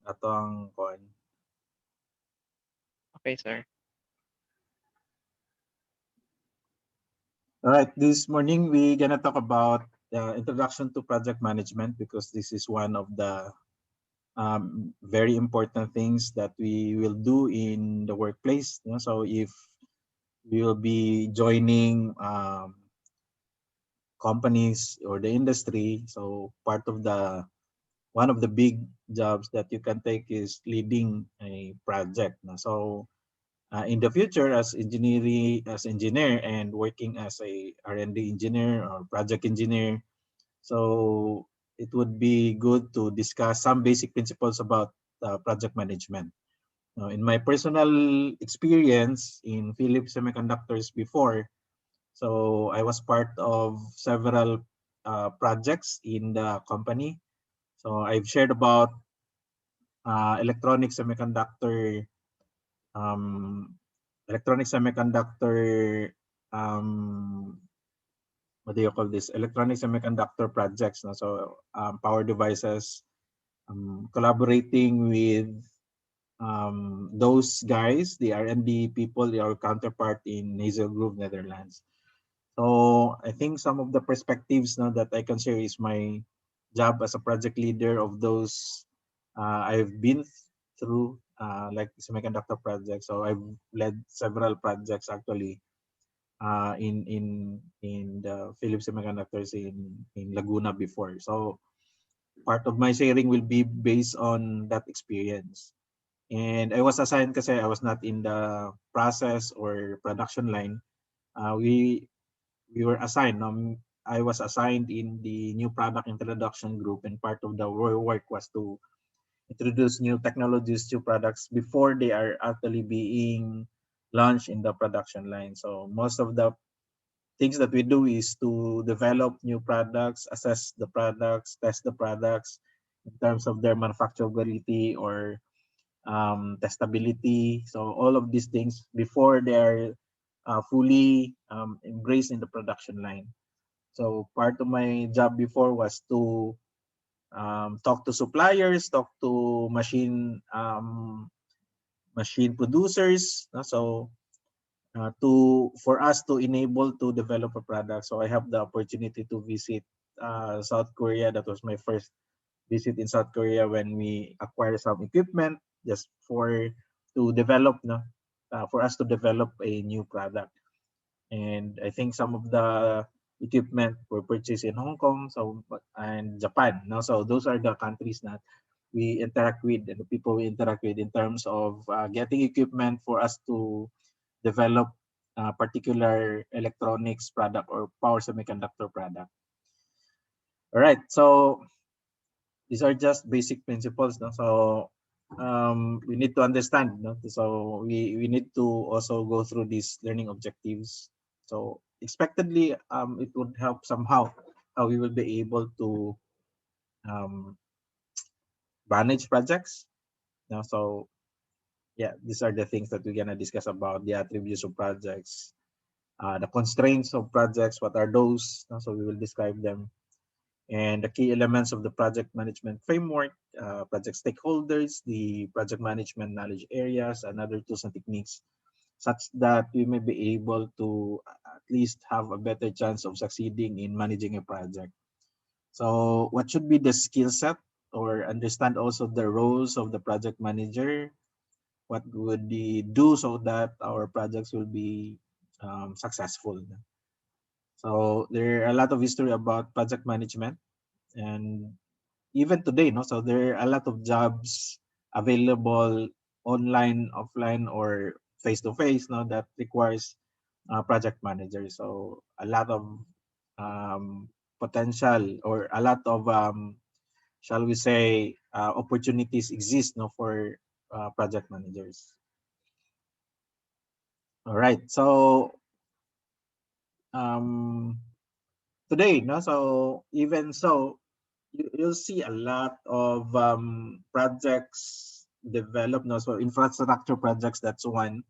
ato ang kuan. Okay, sir. All right, this morning we're gonna talk about the introduction to project management because this is one of the very important things that we will do in the workplace. So if we will be joining companies or the industry, so part of the one of the big jobs that you can take is leading a project. So in the future, as engineer and working as a R&D engineer or project engineer, so it would be good to discuss some basic principles about project management. Now, in my personal experience in Philips Semiconductors before, so I was part of several projects in the company. So I've shared about electronic semiconductor um, electronic semiconductor um, what do you call this, electronic semiconductor projects, no? So power devices, collaborating with those guys, the R&D people, our counterpart in Hazel Grove, Netherlands. So I think some of the perspectives now that I can share is my job as a project leader of those I've been through, like semiconductor projects. So I've led several projects actually in the Philips Semiconductors in Laguna before. So part of my sharing will be based on that experience. And I was assigned kasi I was not in the process or production line. We were assigned. I was assigned in the new product introduction group, and part of the work was to introduce new technologies to products before they are actually being launched in the production line. So most of the things that we do is to develop new products, assess the products, test the products in terms of their manufacturability or testability. So all of these things before they are fully embraced in the production line. So part of my job before was to talk to suppliers, talk to machine producers. So to for us to enable to develop a product. So I have the opportunity to visit South Korea. That was my first visit in South Korea when we acquired some equipment just to develop, no, for us to develop a new product. And I think some of the equipment were purchased in Hong Kong, and Japan. No, so those are the countries that we interact with and the people we interact with in terms of getting equipment for us to develop a particular electronics product or power semiconductor product. All right, so these are just basic principles. No? So we need to understand. No? So we need to also go through these learning objectives. So expectedly, it would help somehow how we will be able to um, manage projects. No? So yeah, these are the things that we're gonna discuss about the attributes of projects, the constraints of projects. What are those? No? So we will describe them, and the key elements of the project management framework, project stakeholders, the project management knowledge areas, and other tools and techniques, such that we may be able to at least have a better chance of succeeding in managing a project. So what should be the skill set, or understand also the roles of the project manager? What would he do so that our projects will be successful? So there are a lot of history about project management, and even today, no, so there are a lot of jobs available online, offline, or face to face, no, that requires project managers. So a lot of potential, or a lot of shall we say opportunities exist, no, for project managers. All right, so um today, no, so even so, you'll see a lot of projects developed, no, so infrastructure projects. That's one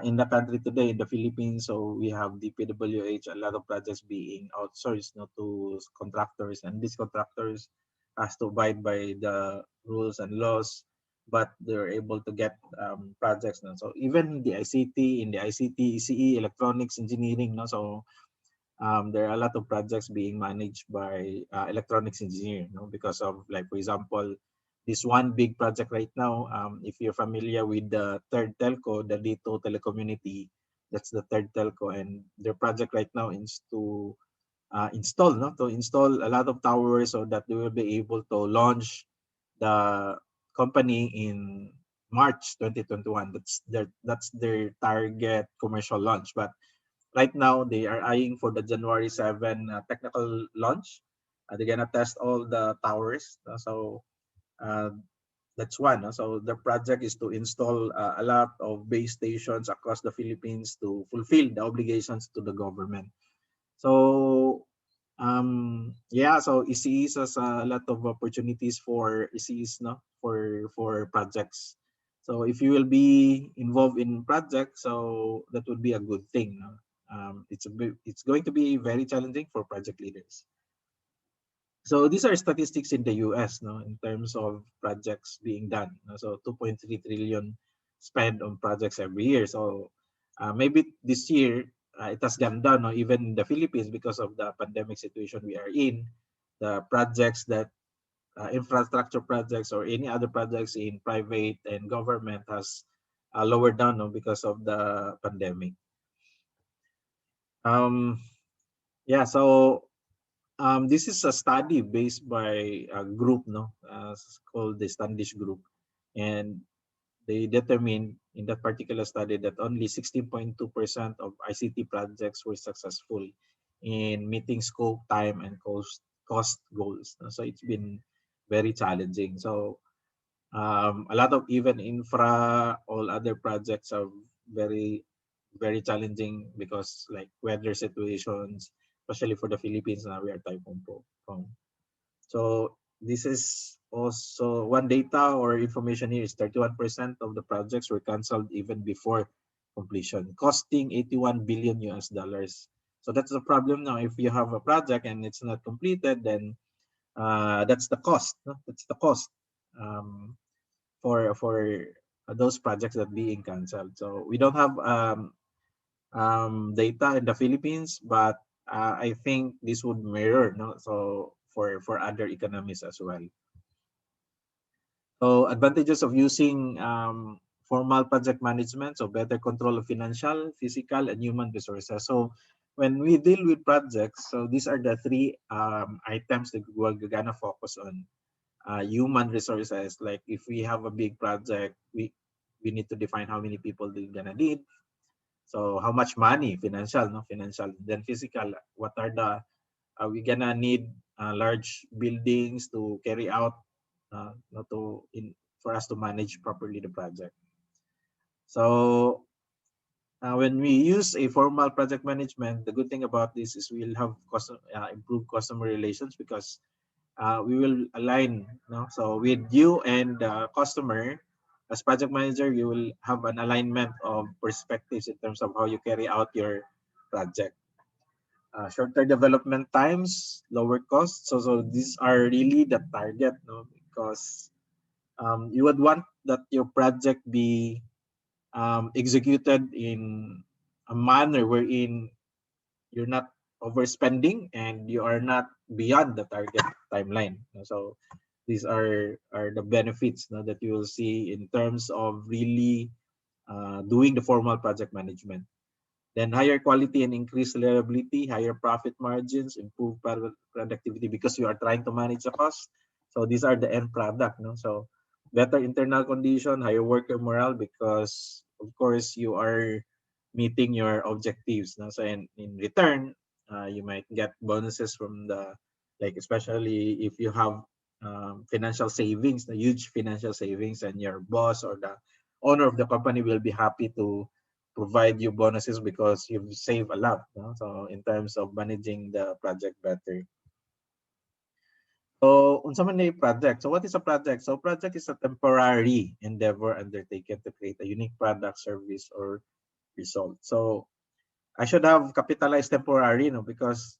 in the country today, in the Philippines. So we have DPWH, a lot of projects being outsourced, no, to contractors, and these contractors has to abide by the rules and laws, but they're able to get projects. No? So even the ICT, in the ICT, ECE, electronics engineering, no? So there are a lot of projects being managed by electronics engineering, no? Because of, like, for example, this one big project right now, if you're familiar with the third telco, the Dito Telecommunity, that's the third telco, and their project right now is to install a lot of towers so that they will be able to launch the company in March 2021. That's their target commercial launch. But right now they are eyeing for the January 7 technical launch. They're gonna test all the towers. So uh, that's one. So the project is to install a lot of base stations across the Philippines to fulfill the obligations to the government. So yeah, so ECEs has a lot of opportunities for ECEs, no, for projects. So if you will be involved in projects, so that would be a good thing, no? It's going to be very challenging for project leaders. So these are statistics in the US, no, in terms of projects being done. No? So 2.3 trillion spent on projects every year. So maybe this year it has gone down, no, even in the Philippines because of the pandemic situation we are in. The projects that infrastructure projects or any other projects in private and government has lowered down, no, because of the pandemic. Um, yeah, so this is a study based by a group, no, called the Standish Group, and they determined in that particular study that only 16.2% of ICT projects were successful in meeting scope, time, and cost goals. So it's been very challenging. So a lot of even infra, all other projects are very, very challenging because, like, weather situations, especially for the Philippines, now we are typhoon prone. So this is also one data or information here is 31% of the projects were canceled even before completion, costing 81 billion US dollars. So that's the problem now. If you have a project and it's not completed, then that's the cost. No? That's the cost. For those projects that being canceled. So we don't have data in the Philippines, but I think this would mirror, no? So for other economies as well. So advantages of using formal project management, so better control of financial, physical, and human resources. So when we deal with projects, so these are the three items that we're gonna focus on. Human resources, like if we have a big project, we need to define how many people they're gonna need. So how much money, financial, no, financial. Then physical, what are the we gonna need large buildings to carry out, not to in for us to manage properly the project. So when we use a formal project management, the good thing about this is we'll have improved customer relations because we will align, no? So with you and the customer, as project manager, you will have an alignment of perspectives in terms of how you carry out your project. Shorter development times, lower costs. So these are really the target, no? Because you would want that your project be executed in a manner wherein you're not overspending and you are not beyond the target timeline. So these are the benefits, no, that you will see in terms of really doing the formal project management. Then higher quality and increased reliability, higher profit margins, improved productivity because you are trying to manage the cost. So these are the end product, no? So better internal condition, higher worker morale because of course you are meeting your objectives, no? So in return, you might get bonuses from the, like, especially if you have financial savings, the huge financial savings, and your boss or the owner of the company will be happy to provide you bonuses because you've saved a lot, no? So in terms of managing the project better. So unsa man na project? So what is a project? So project is a temporary endeavor undertaken to create a unique product, service, or result. So I should have capitalized temporary, no, because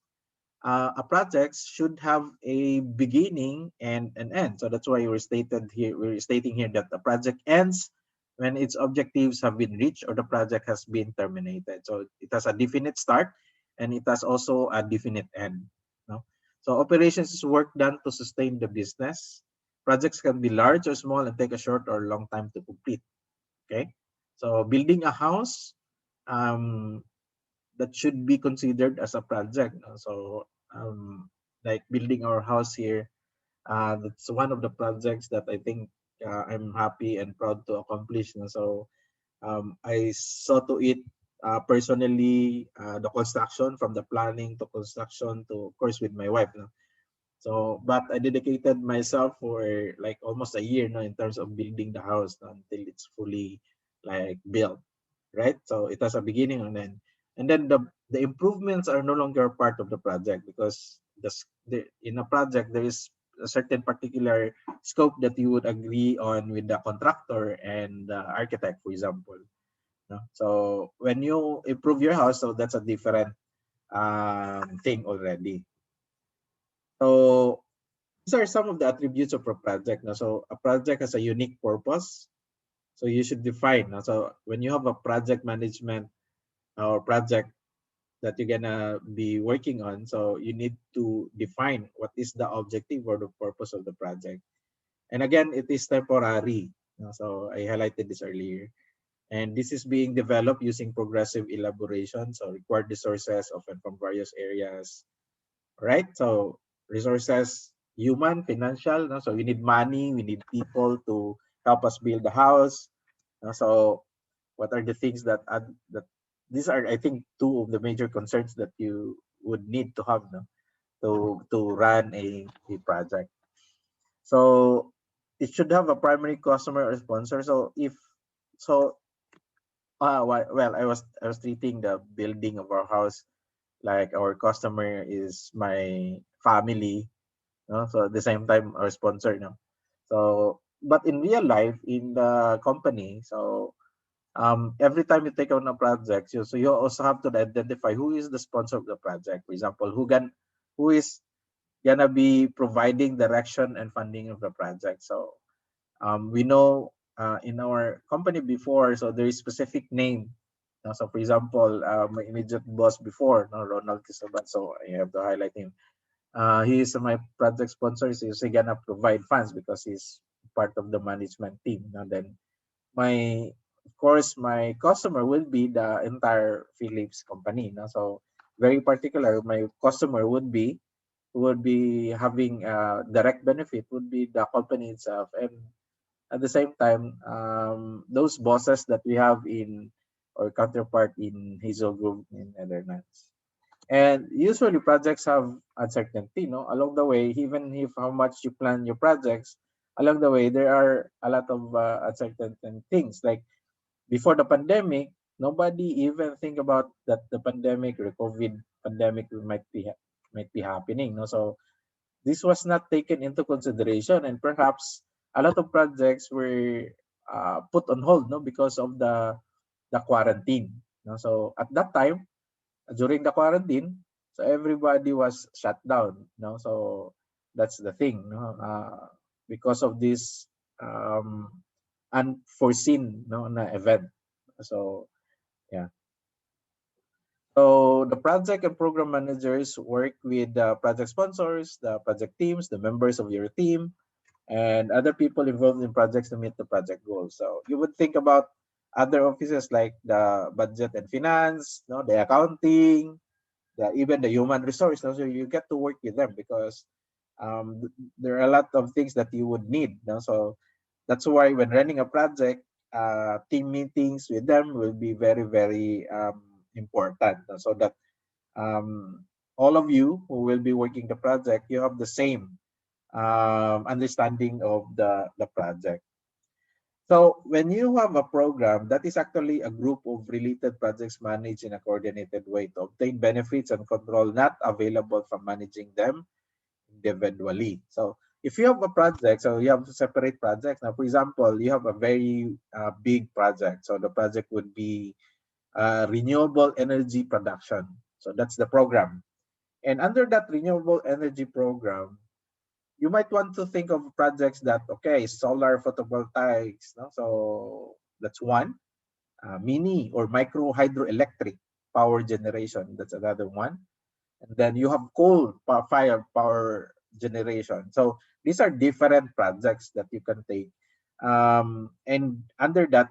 a project should have a beginning and an end. So that's why we're stating here that the project ends when its objectives have been reached or the project has been terminated. So it has a definite start and it has also a definite end. No? So operations is work done to sustain the business. Projects can be large or small and take a short or long time to complete. Okay. So building a house, um, that should be considered as a project. No? So like building our house here, that's one of the projects that I think I'm happy and proud to accomplish. No? So I saw to it personally, the construction, from the planning to construction to, of course, with my wife. No? So, but I dedicated myself for like almost a year now in terms of building the house until it's fully like built, right? So it has a beginning and then the improvements are no longer part of the project because in a project there is a certain particular scope that you would agree on with the contractor and the architect, for example. No? So when you improve your house, so that's a different thing already. So these are some of the attributes of a project. No? So a project has a unique purpose. So you should define. No? So when you have a project management or project that you're gonna be working on, so you need to define what is the objective or the purpose of the project. And again, it is temporary. No? So I highlighted this earlier. And this is being developed using progressive elaboration. So required resources often from various areas, right? So resources, human, financial. No? So we need money, we need people to help us build the house. No? So what are the things that these are, I think, two of the major concerns that you would need to have, no? To run a project. So it should have a primary customer or sponsor. So if so well, I was treating the building of our house like our customer is my family, no? So at the same time our sponsor, no? So but in real life in the company, so every time you take on a project, so you also have to identify who is the sponsor of the project. For example, who is gonna be providing direction and funding of the project. So we know in our company before, so there is specific name. So for example, my immediate boss before, no, Ronald Cristoban, so I have to highlight him. He is my project sponsor. So he's gonna provide funds because he's part of the management team. And then my of course my customer will be the entire Philips company. No? So very particular, my customer would be having direct benefit would be the company itself, and at the same time, those bosses that we have in or counterpart in Hazel Group in Netherlands. And usually projects have uncertainty, no? Along the way, even if how much you plan your projects, along the way there are a lot of uncertain things. Like before the pandemic, nobody even think about that the pandemic or COVID pandemic might be happening, no? So this was not taken into consideration, and perhaps a lot of projects were put on hold, no, because of the quarantine. No? So at that time, during the quarantine, so everybody was shut down. No? So that's the thing. No? Because of this unforeseen, no, na event. So yeah. So the project and program managers work with the project sponsors, the project teams, the members of your team, and other people involved in projects to meet the project goals. So you would think about other offices like the budget and finance, no, the accounting, even the human resource. No? So you get to work with them because there are a lot of things that you would need. No? So that's why when running a project, team meetings with them will be very, very important. No? So that um, all of you who will be working the project, you have the same understanding of the project. So when you have a program, that is actually a group of related projects managed in a coordinated way to obtain benefits and control not available from managing them individually. So if you have a project, so you have separate projects. Now, for example, you have a very big project. So the project would be renewable energy production. So that's the program. And under that renewable energy program, you might want to think of projects that, okay, solar photovoltaics, no? So that's one. Mini or micro hydroelectric power generation, that's another one. And then you have coal fire power generation. So these are different projects that you can take. And under that,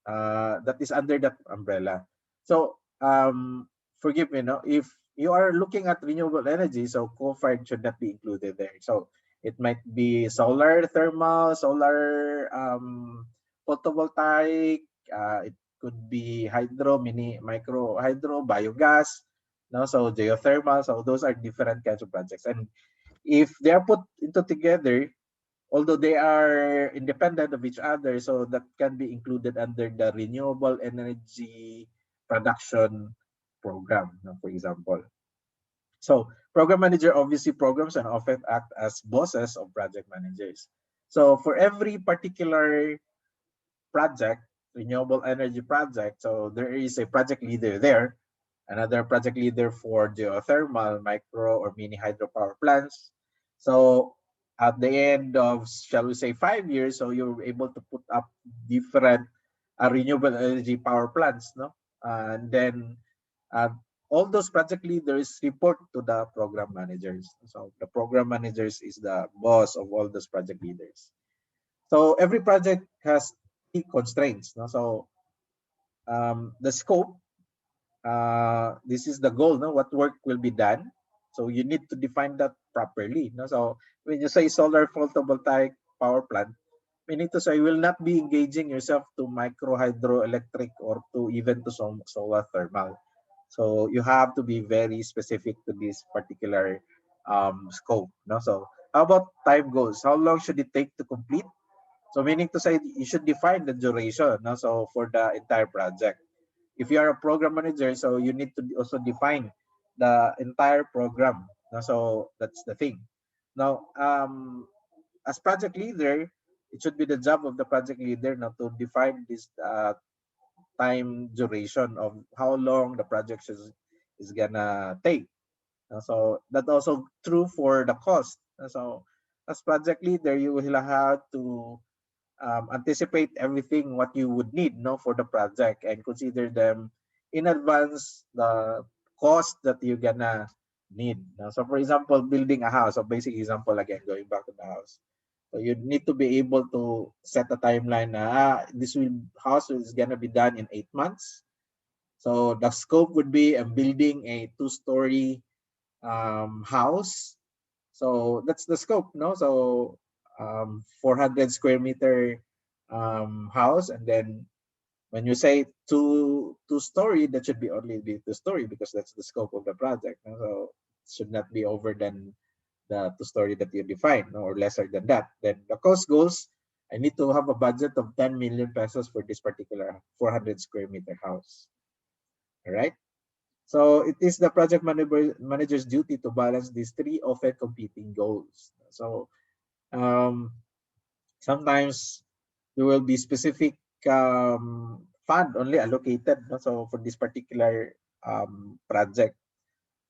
that is under that umbrella. So forgive me, no, if you are looking at renewable energy, so coal-fired should not be included there. So it might be solar thermal, solar photovoltaic, it could be hydro, mini micro hydro, biogas, no, so geothermal. So those are different kinds of projects, and if they are put into together, although they are independent of each other, so that can be included under the renewable energy production program, for example. So program manager obviously programs and often act as bosses of project managers. So for every particular project, renewable energy project, so there is a project leader there, another project leader for geothermal, micro or mini hydropower plants. So at the end of, shall we say, 5 years, so you're able to put up different renewable energy power plants, no? And then uh, all those project leaders report to the program managers. So the program managers is the boss of all those project leaders. So every project has key constraints, no? So the scope, this is the goal, no? What work will be done. So you need to define that properly, no? So when you say solar photovoltaic power plant, meaning to say you will not be engaging yourself to micro hydroelectric or to even to some solar thermal. So you have to be very specific to this particular scope, no? So how about time goals? How long should it take to complete? So meaning to say you should define the duration, no? So for the entire project. If you are a program manager, so you need to also define the entire program. No? So that's the thing. Now, as project leader, it should be the job of the project leader now to define this time duration of how long the project is gonna take. So that's also true for the cost. So as project leader, you will have to anticipate everything what you would need, no, for the project and consider them in advance the cost that you're gonna need. So for example, building a house, a basic example again, going back to the house. So you need to be able to set a timeline. This house is gonna be done in 8 months. So the scope would be building a two-story house. So that's the scope, no? So 400 square meter house, and then when you say two story, that should be only be two-story because that's the scope of the project. No? So it should not be over than the two-story that you define, no? Or lesser than that. Then the cost goes, I need to have a budget of 10 million pesos for this particular 400 square meter house. All right. So it is the project manager's duty to balance these three often competing goals. So sometimes there will be specific fund only allocated, no? So for this particular project,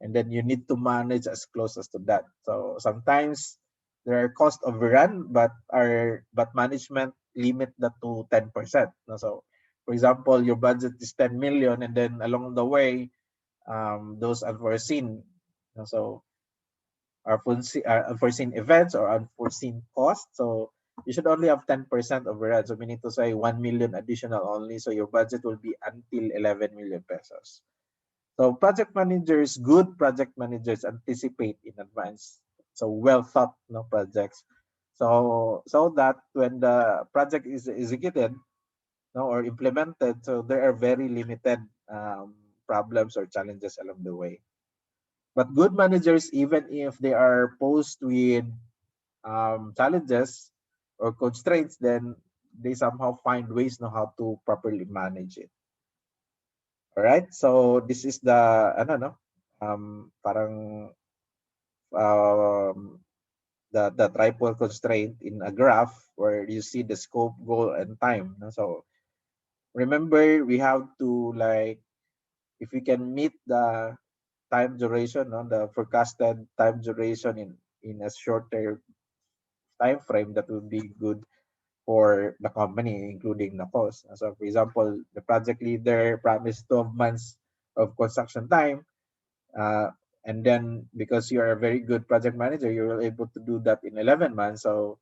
and then you need to manage as close as to that. So sometimes there are cost overrun, but management limit that to 10%. No? So for example, your budget is 10 million, and then along the way, those unforeseen, so unforeseen events or unforeseen costs. So you should only have 10% overrun. So meaning to say 1 million additional only. So your budget will be until 11 million pesos. So project managers, good project managers anticipate in advance. So well thought, no, projects. So that when the project is executed, no, or implemented, so there are very limited problems or challenges along the way. But good managers, even if they are posed with challenges or constraints, then they somehow find ways now how to properly manage it. All right. So this is the ano no, parang um, the triple constraint in a graph where you see the scope, goal, and time. No? So remember, we have to, like, if we can meet the time duration, no, the forecasted time duration in a shorter time frame, that would be good for the company, including the cost. So, for example, the project leader promised 12 months of construction time, uh, and then because you are a very good project manager, you're able to do that in 11 months. So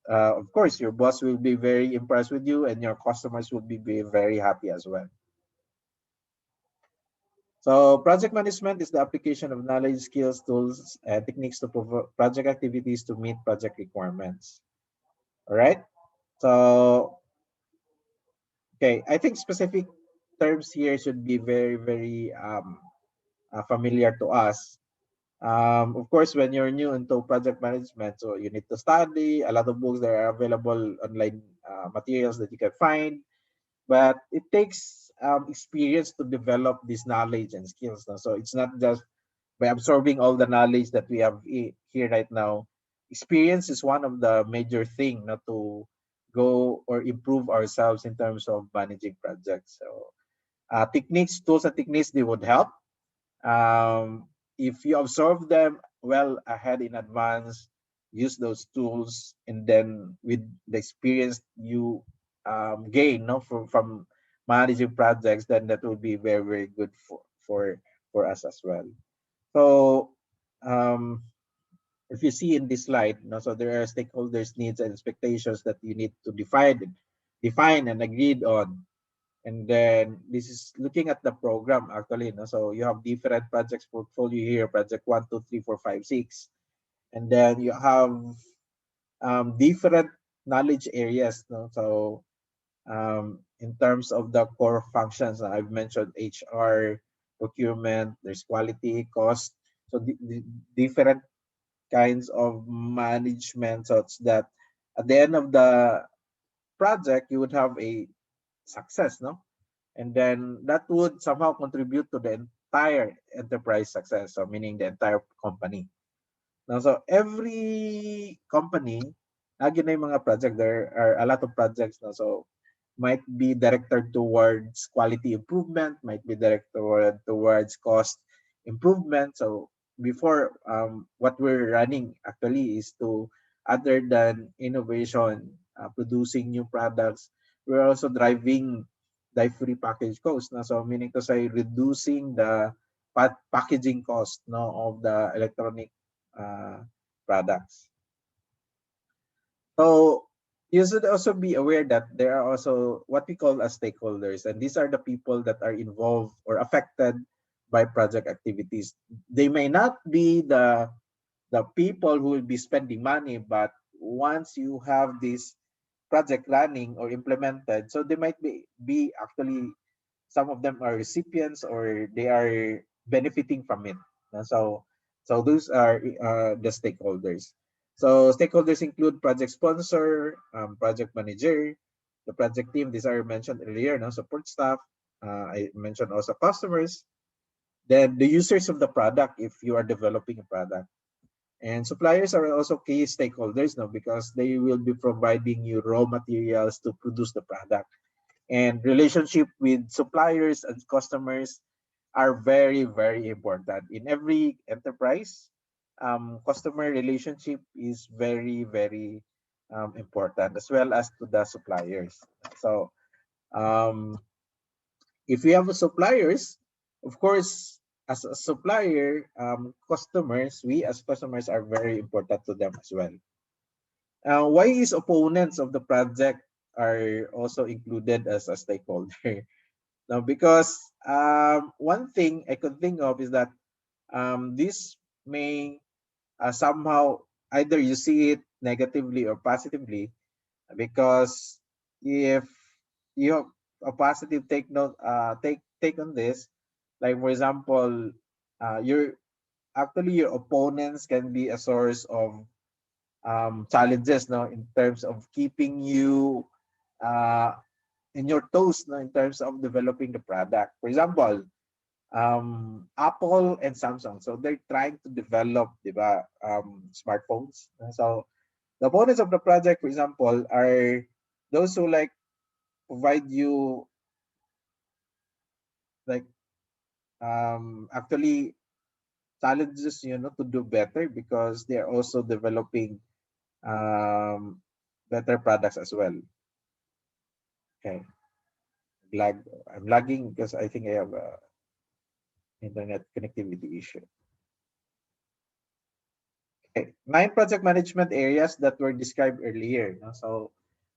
of course, your boss will be very impressed with you, and your customers will be very happy as well. So project management is the application of knowledge, skills, tools, and techniques to project activities to meet project requirements. All right. So, okay, I think specific terms here should be very familiar to us. Of course, when you're new into project management, so you need to study a lot of books. There are available online materials that you can find, but it takes experience to develop this knowledge and skills. No? So it's not just by absorbing all the knowledge that we have here right now. Experience is one of the major thing not to go or improve ourselves in terms of managing projects. So techniques, tools, and techniques, they would help. If you observe them well ahead in advance, use those tools, and then with the experience you gain, no, from managing projects, then that will be very good for us as well. So um, if you see in this slide, no, so there are stakeholders' needs and expectations that you need to define and agreed on. And then this is looking at the program actually. No? So you have different projects portfolio here, project 1, 2, 3, 4, 5, 6. And then you have different knowledge areas. No? So in terms of the core functions, I've mentioned HR, procurement, there's quality, cost. So the different kinds of management such that at the end of the project, you would have a success, no? And then that would somehow contribute to the entire enterprise success, so meaning the entire company. Now, so every company, lagi na yung mga project, there are a lot of projects na, so might be directed towards quality improvement, might be directed towards cost improvement. So before, what we're running actually is to, other than innovation, producing new products, we're also driving the free package cost. No? So meaning to say reducing the packaging cost, no, of the electronic uh, products. So you should also be aware that there are also what we call as stakeholders, and these are the people that are involved or affected by project activities. They may not be the people who will be spending money, but once you have this project running or implemented, so they might be actually, some of them are recipients or they are benefiting from it. So those are the stakeholders. So stakeholders include project sponsor, project manager, the project team. These are mentioned earlier. No, support staff. I mentioned also customers. Then the users of the product if you are developing a product. And suppliers are also key stakeholders, no, because they will be providing you raw materials to produce the product. And relationship with suppliers and customers are very important in every enterprise. Customer relationship is very important, as well as to the suppliers. So um, if we have a suppliers, of course, as a supplier, customers, we as customers are very important to them as well. Why is opponents of the project are also included as a stakeholder? Now, because one thing I could think of is that this may somehow, either you see it negatively or positively, because if you have a positive take on this, like for example, your actually your opponents can be a source of challenges, no, in terms of keeping you uh, in your toes, no, in terms of developing the product. For example, Apple and Samsung, so they're trying to develop, diba, smartphones. So the opponents of the project, for example, are those who like provide you like actually challenges to do better, because they're also developing better products as well. Okay, lag. I'm lagging because I think I have a internet connectivity issue. Okay, 9 project management areas that were described earlier. So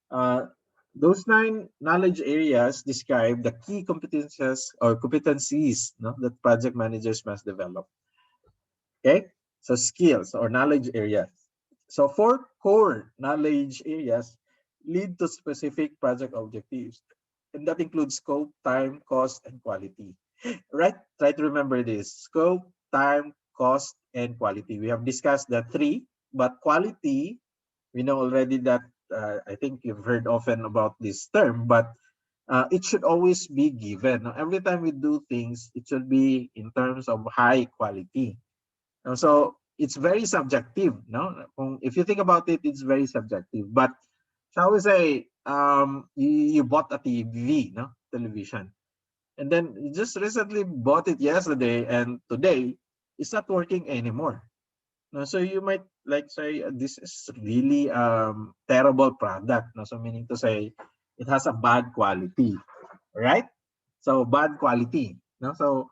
uh, those 9 knowledge areas describe the key competences or competencies that project managers must develop. Okay, so skills or knowledge areas. So 4 core knowledge areas lead to specific project objectives, and that includes scope, time, cost, and quality. Right? Try to remember this: scope, time, cost, and quality. We have discussed the 3, but quality, we know already that I think you've heard often about this term, but it should always be given. Now, every time we do things, it should be in terms of high quality. So it's very subjective. No, if you think about it, it's very subjective. But shall we say, you bought a TV, no, television, and then you just recently bought it yesterday, and today it's not working anymore. No, so you might like say, this is really terrible product. No, so meaning to say it has a bad quality, right? So bad quality. No, so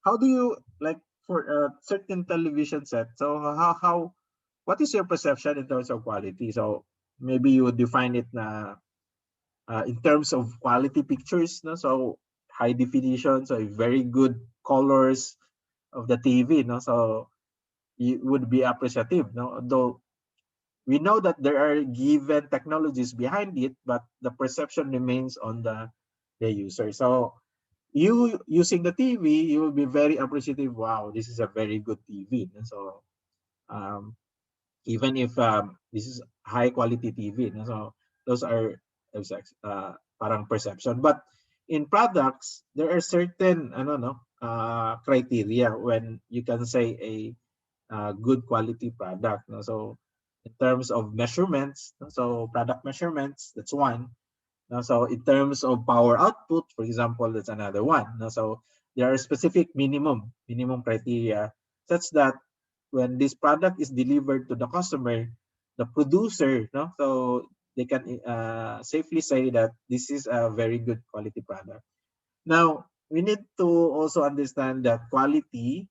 how do you like for a certain television set? So how what is your perception in terms of quality? So maybe you would define it na in terms of quality pictures, no? So high definition, so very good colors of the TV, no? So you would be appreciative, no? Though we know that there are given technologies behind it, but the perception remains on the user. So you using the TV, you will be very appreciative. Wow, this is a very good TV. And so um, even if this is high quality TV, and so those are parang perception. But in products, there are certain I don't know criteria when you can say a good quality product. No? So in terms of measurements, no? So product measurements, that's one. No? So in terms of power output, for example, that's another one. No? So there are specific minimum criteria such that when this product is delivered to the customer, the producer, no, so they can safely say that this is a very good quality product. Now, we need to also understand that quality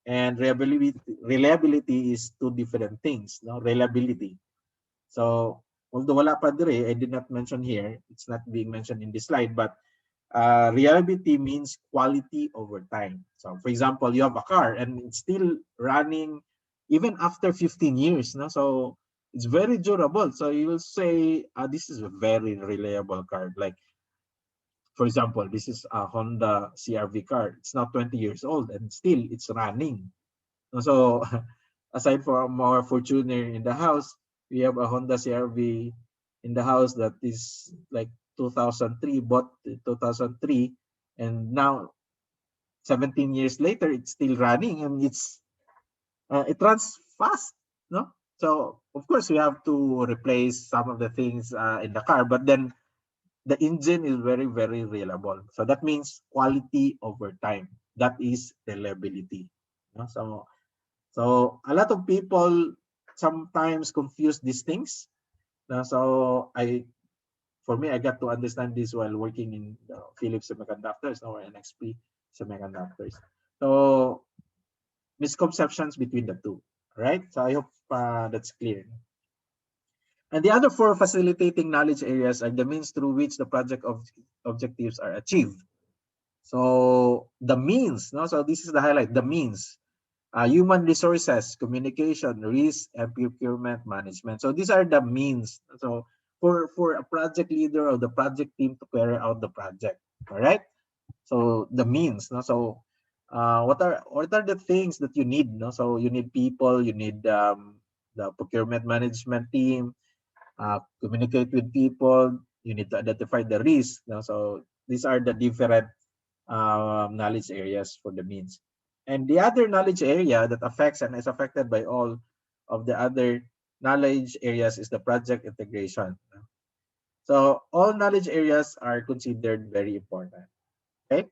and reliability is two different things. No, reliability. So, although wala pa dire, I did not mention here. It's not being mentioned in this slide, but reliability means quality over time. So, for example, you have a car and it's still running even after 15 years. No? So, it's very durable. So, you will say, this is a very reliable car. Like, for example, this is a Honda CRV car. It's now 20 years old and still it's running. So, aside from our Fortuner in the house, we have a Honda CRV in the house that is like 2003, bought in 2003, and now 17 years later, it's still running and it runs fast, no? So of course we have to replace some of the things in the car, but then the engine is very reliable. So that means quality over time. That is reliability. No? So a lot of people sometimes confuse these things. So for me, I got to understand this while working in Philips Semiconductors or NXP Semiconductors. So misconceptions between the two, right? So I hope that's clear. And the other 4 facilitating knowledge areas are the means through which the project objectives are achieved. So the means, no? So this is the highlight, the means. Human resources, communication, risk, and procurement management. So these are the means. So for a project leader or the project team to carry out the project. All right. So the means. No? So what are the things that you need? No? So you need people. You need the procurement management team. Communicate with people. You need to identify the risk. No? So these are the different knowledge areas for the means. And the other knowledge area that affects and is affected by all of the other knowledge areas is the project integration. So all knowledge areas are considered very important. Okay.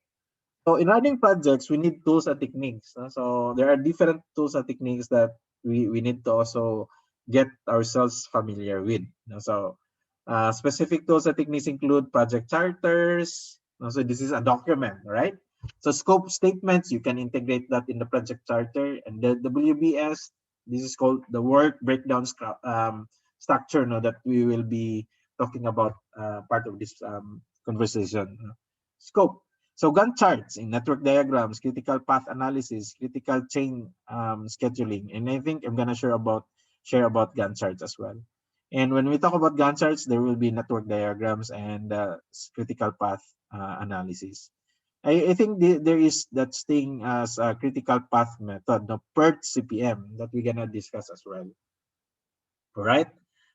So in running projects, we need tools and techniques. So there are different tools and techniques that we need to also get ourselves familiar with. So specific tools and techniques include project charters. So this is a document, right? So scope statements, you can integrate that in the project charter. And the WBS, this is called the work breakdown structure, that we will be talking about part of this conversation. Scope. So Gantt charts in network diagrams, critical path analysis, critical chain scheduling, and I think I'm gonna share about Gantt charts as well. And when we talk about Gantt charts, there will be network diagrams and critical path analysis. I think there is that thing as a critical path method, the PERT CPM that we're gonna discuss as well. All right.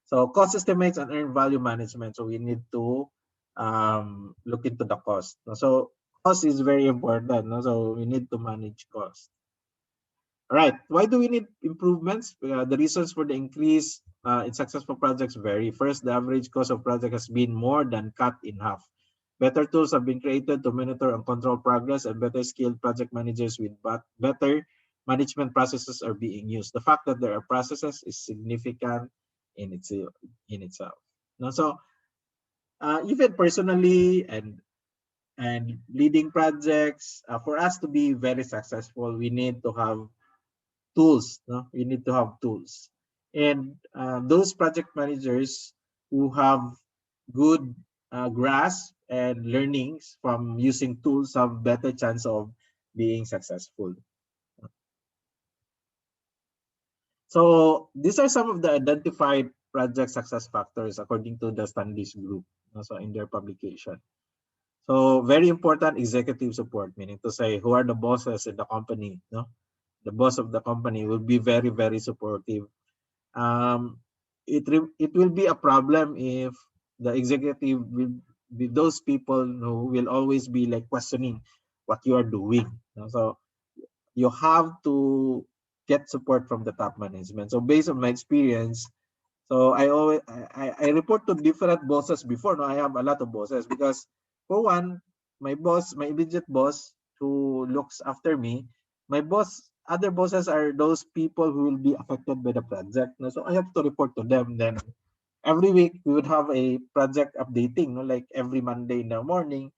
So cost estimates and earned value management. So we need to look into the cost. So cost is very important. So we need to manage cost. All right. Why do we need improvements? The reasons for the increase in successful projects vary. First, the average cost of project has been more than cut in half. Better tools have been created to monitor and control progress, and better skilled project managers with better management processes are being used. The fact that there are processes is significant in itself. So even personally and leading projects, for us to be very successful, we need to have tools. We need to have tools, and those project managers who have good grasp and learnings from using tools have better chance of being successful. So these are some of the identified project success factors according to the Standish Group, so in their publication. So very important, executive support, meaning to say who are the bosses in the company. The boss of the company will be very, very supportive. It will be a problem if the executive will be those people who will always be like questioning what you are doing. So you have to get support from the top management. So based on my experience, so I report to different bosses before. I have a lot of bosses because for one, my immediate boss who looks after me, other bosses are those people who will be affected by the project. So I have to report to them. Then every week we would have a project updating, like every Monday in the morning.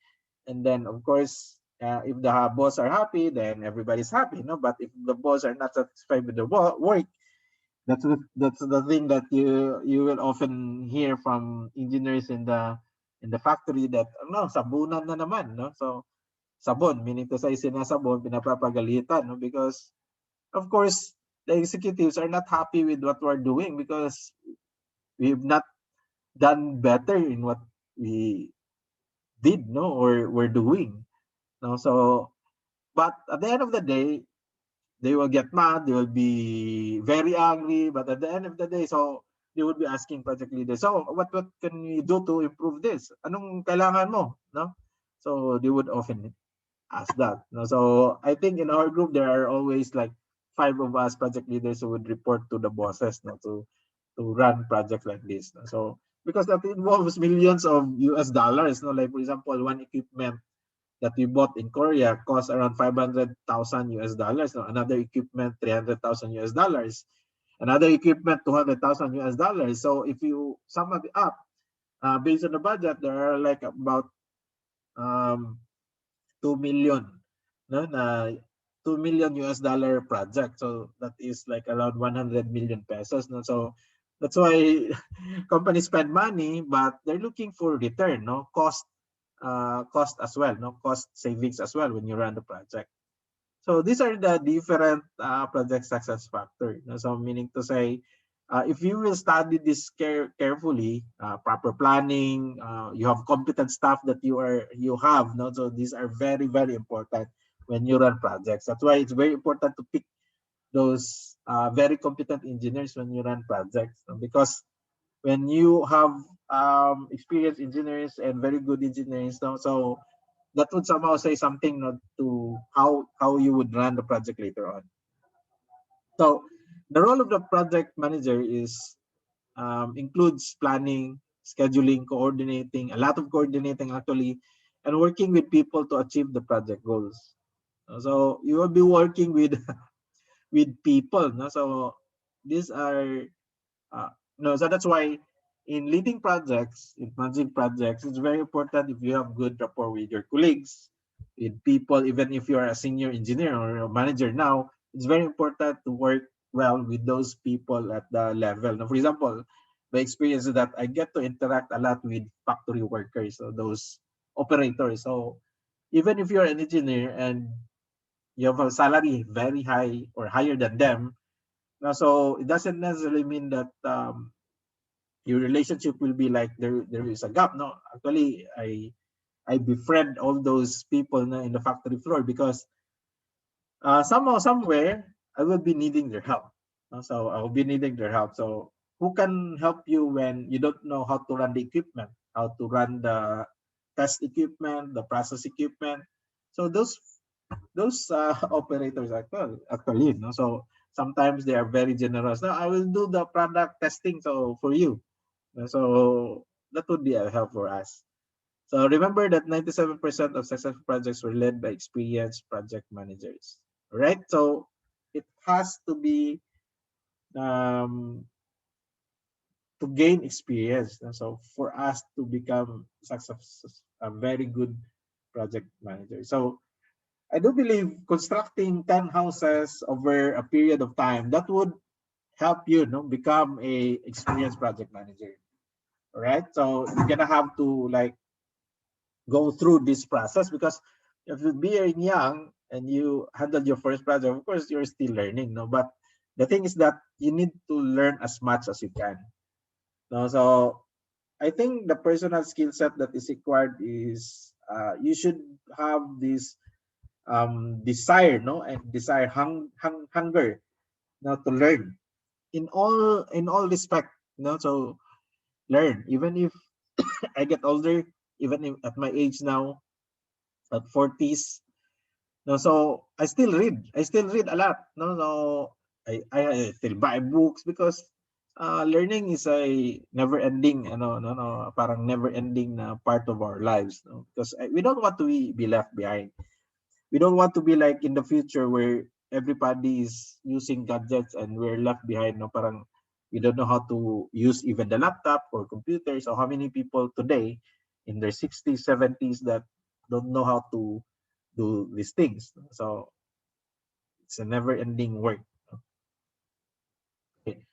And then of course, if the boss are happy, then everybody's happy. But if the boss are not satisfied with the work, that's the thing that you will often hear from engineers in the factory that sabunan na naman, so sabon, meaning to say sinasabon, pinapapagalitan, because of course the executives are not happy with what we're doing because we've not done better in what we did, or we're doing, so but at the end of the day they will get mad, they will be very angry, but at the end of the day, so they would be asking project leaders, so what can we do to improve this? Anong kailangan mo? So they would often ask that. So I think in our group there are always like 5 of us project leaders who would report to the bosses, to run projects like this. So because that involves millions of US dollars, like for example, one equipment that we bought in Korea cost around 500,000 US dollars. Another equipment, 300,000 US dollars. Another equipment, 200,000 US dollars. So if you sum it up, based on the budget, there are like about 2 million, na 2 million US dollar project. So that is like around 100 million pesos. So that's why companies spend money, but they're looking for return, cost as well, cost savings as well when you run the project. So these are the different project success factor. So meaning to say, if you will study this carefully, proper planning, you have competent staff that you have. So these are very, very important when you run projects. That's why it's very important to pick those very competent engineers when you run projects, because when you have experienced engineers and very good engineers, so that would somehow say something, to how you would run the project later on. So the role of the project manager is includes planning, scheduling, coordinating, a lot of coordinating actually, and working with people to achieve the project goals. So you will be working with with people. No? So these are no. So that's why in leading projects, in managing projects, it's very important if you have good rapport with your colleagues, with people. Even if you are a senior engineer or a manager now, it's very important to work well with those people at the level. Now, for example, the experience is that I get to interact a lot with factory workers, so those operators. So even if you're an engineer and you have a salary very high or higher than them, now, so it doesn't necessarily mean that your relationship will be like there is a gap. No, actually, I befriend all those people na in the factory floor because somehow somewhere I will be needing their help. So I'll be needing their help. So who can help you when you don't know how to run the equipment, how to run the test equipment, the process equipment? So those operators actually, so sometimes they are very generous. Now I will do the product testing so for you. So that would be a help for us. So remember that 97% of successful projects were led by experienced project managers. Right? So it has to be um, to gain experience. So for us to become a very good project manager. So I do believe constructing 10 houses over a period of time that would help you, become a experienced project manager. All right? So you're gonna have to like go through this process because if you're being young and you handle your first project, of course you're still learning, no. But the thing is that you need to learn as much as you can. No, so I think the personal skill set that is required is you should have this desire, and desire hunger, to learn in all respect, so learn even if I get older, even if at my age now at 40s. No, so I still read a lot. No, so I still buy books because learning is a never ending, parang never ending part of our lives. No? Because we don't want to be left behind. We don't want to be like in the future where everybody is using gadgets and we're left behind. No, parang we don't know how to use even the laptop or computers. Or how many people today in their 60s, 70s that don't know how to do these things. So it's a never-ending work. Okay.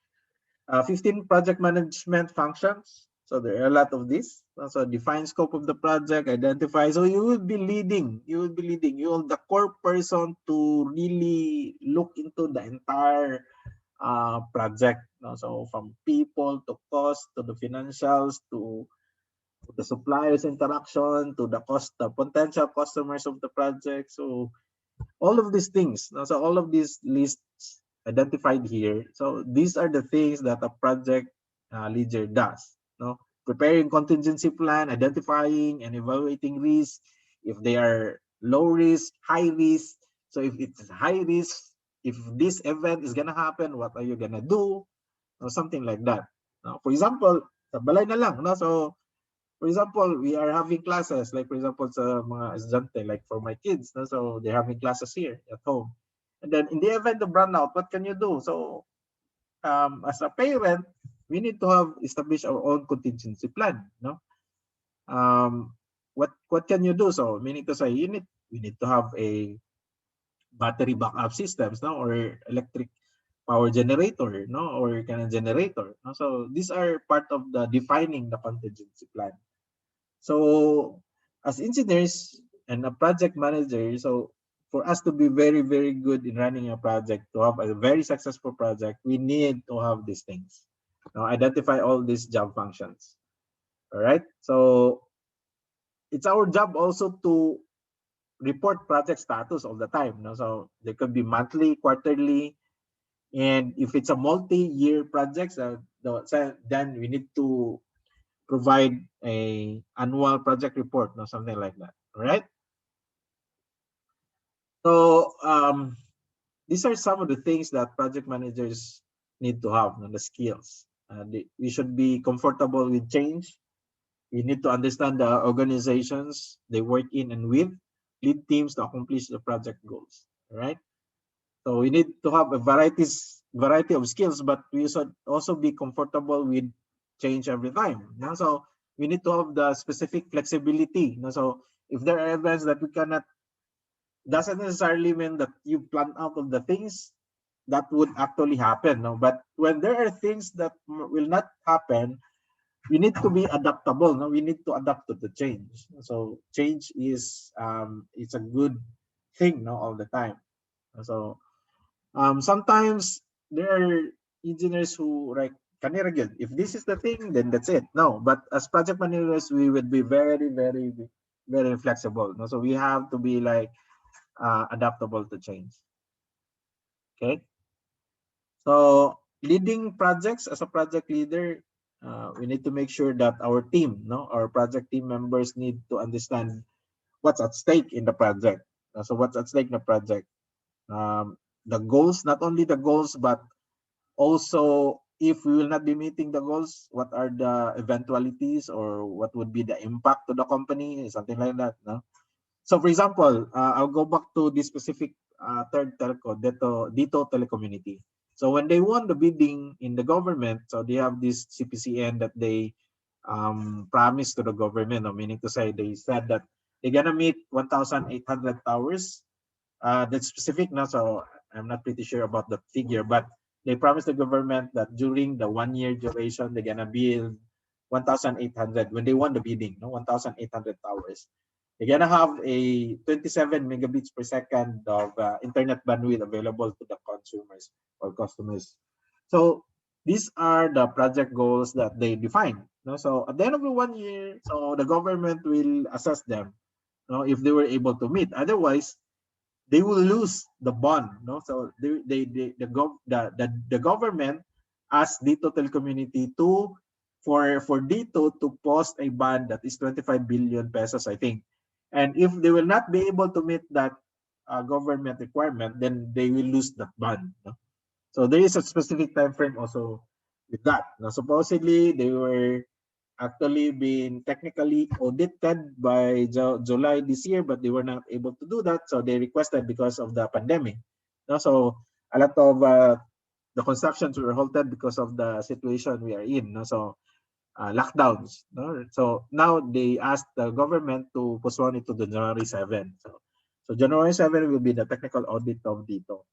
15 project management functions. So there are a lot of this. So define scope of the project, identify. So you will be leading. You will be leading. You are the core person to really look into the entire project. So from people to cost to the financials to the suppliers interaction to the potential customers of the project. So all of these things, so all of these lists identified here, so these are the things that a project leader does. Preparing contingency plan, identifying and evaluating risk, if they are low risk, high risk. So if it's high risk, if this event is gonna happen, what are you gonna do, or something like that. For example, sa balay na lang, so for example, we are having classes, like for example, sa mga estudyante, like for my kids, so they're having classes here at home. And then in the event of burnout, what can you do? So as a parent, we need to have established our own contingency plan. What can you do? So meaning to say, we need to have a battery backup systems, or electric power generator, or kind of generator. So these are part of the defining the contingency plan. So as engineers and a project manager, so for us to be very, very good in running a project, to have a very successful project, we need to have these things. Now identify all these job functions. All right. So it's our job also to report project status all the time. So there could be monthly, quarterly, and if it's a multi-year project, then we need to provide a annual project report, something like that. All right. So these are some of the things that project managers need to have, the skills. We should be comfortable with change. We need to understand the organizations they work in and with, lead teams to accomplish the project goals. Right? So we need to have a variety of skills, but we should also be comfortable with change every time. So we need to have the specific flexibility. So if there are events that we cannot, doesn't necessarily mean that you plan out of the things that would actually happen. No? But when there are things that will not happen, we need to be adaptable. No, we need to adapt to the change. So change is it's a good thing, no, all the time. So sometimes there are engineers who like kanira good. If this is the thing, then that's it. No, but as project managers, we would be very flexible. No? So we have to be like adaptable to change. Okay. So leading projects as a project leader, we need to make sure that our team, no, our project team members need to understand what's at stake in the project. So what's at stake in the project? The goals, not only the goals, but also if we will not be meeting the goals, what are the eventualities or what would be the impact to the company, something like that. No? So for example, I'll go back to this specific third telco, Dito Telecommunity. So when they won the bidding in the government, so they have this CPCN that they promised to the government, meaning to say they said that they're gonna meet 1,800 towers. That's specific now, so I'm not pretty sure about the figure, but they promised the government that during the 1 year duration, they're gonna build 1,800 when they won the bidding, no, 1,800 towers. They're gonna have a 27 megabits per second of internet bandwidth available to the consumers or customers. So these are the project goals that they define. No? So at the end of the 1 year, so the government will assess them, no, if they were able to meet. Otherwise, they will lose the bond. No, so the government asked Dito Telecommunity to for Dito to post a bond that is 25 billion pesos, I think. And if they will not be able to meet that government requirement, then they will lose that bond. No? So there is a specific time frame also with that. Now, supposedly they were actually been technically audited by July this year, but they were not able to do that. So they requested because of the pandemic. No? So a lot of the constructions were halted because of the situation we are in. No? So lockdowns. No? So now they asked the government to postpone it to the January 7. So January 7 will be the technical audit of Dito.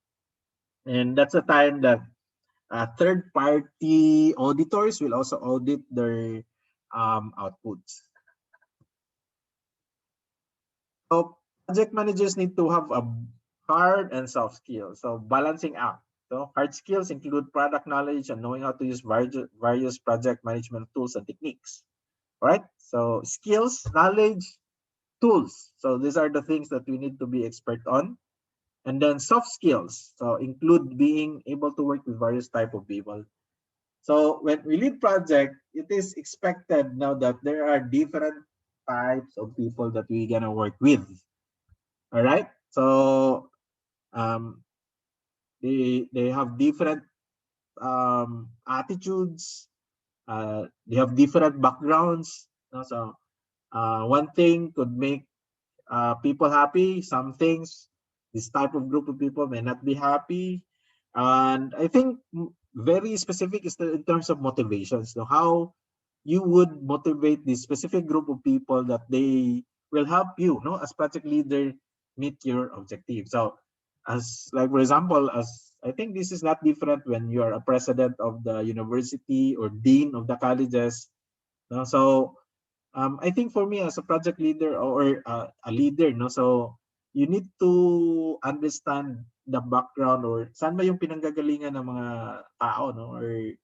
And that's the time that third-party auditors will also audit their outputs. So project managers need to have a hard and soft skills. So balancing out. So hard skills include product knowledge and knowing how to use various project management tools and techniques. Right? So skills, knowledge, tools. So these are the things that we need to be expert on. And then soft skills. So include being able to work with various type of people. So when we lead project, it is expected now that there are different types of people that we're gonna work with. All right. So um, they have different attitudes. They have different backgrounds. So one thing could make people happy. Some things, this type of group of people may not be happy. And I think very specific is in terms of motivations. So how you would motivate this specific group of people that they will help you, no, as project leader meet your objective. So as like for example, as I think this is not different when you are a president of the university or dean of the colleges. No? So I think for me as a project leader or a leader, no, so you need to understand the background or saan ba yung pinanggagalingan ng mga tao, no, or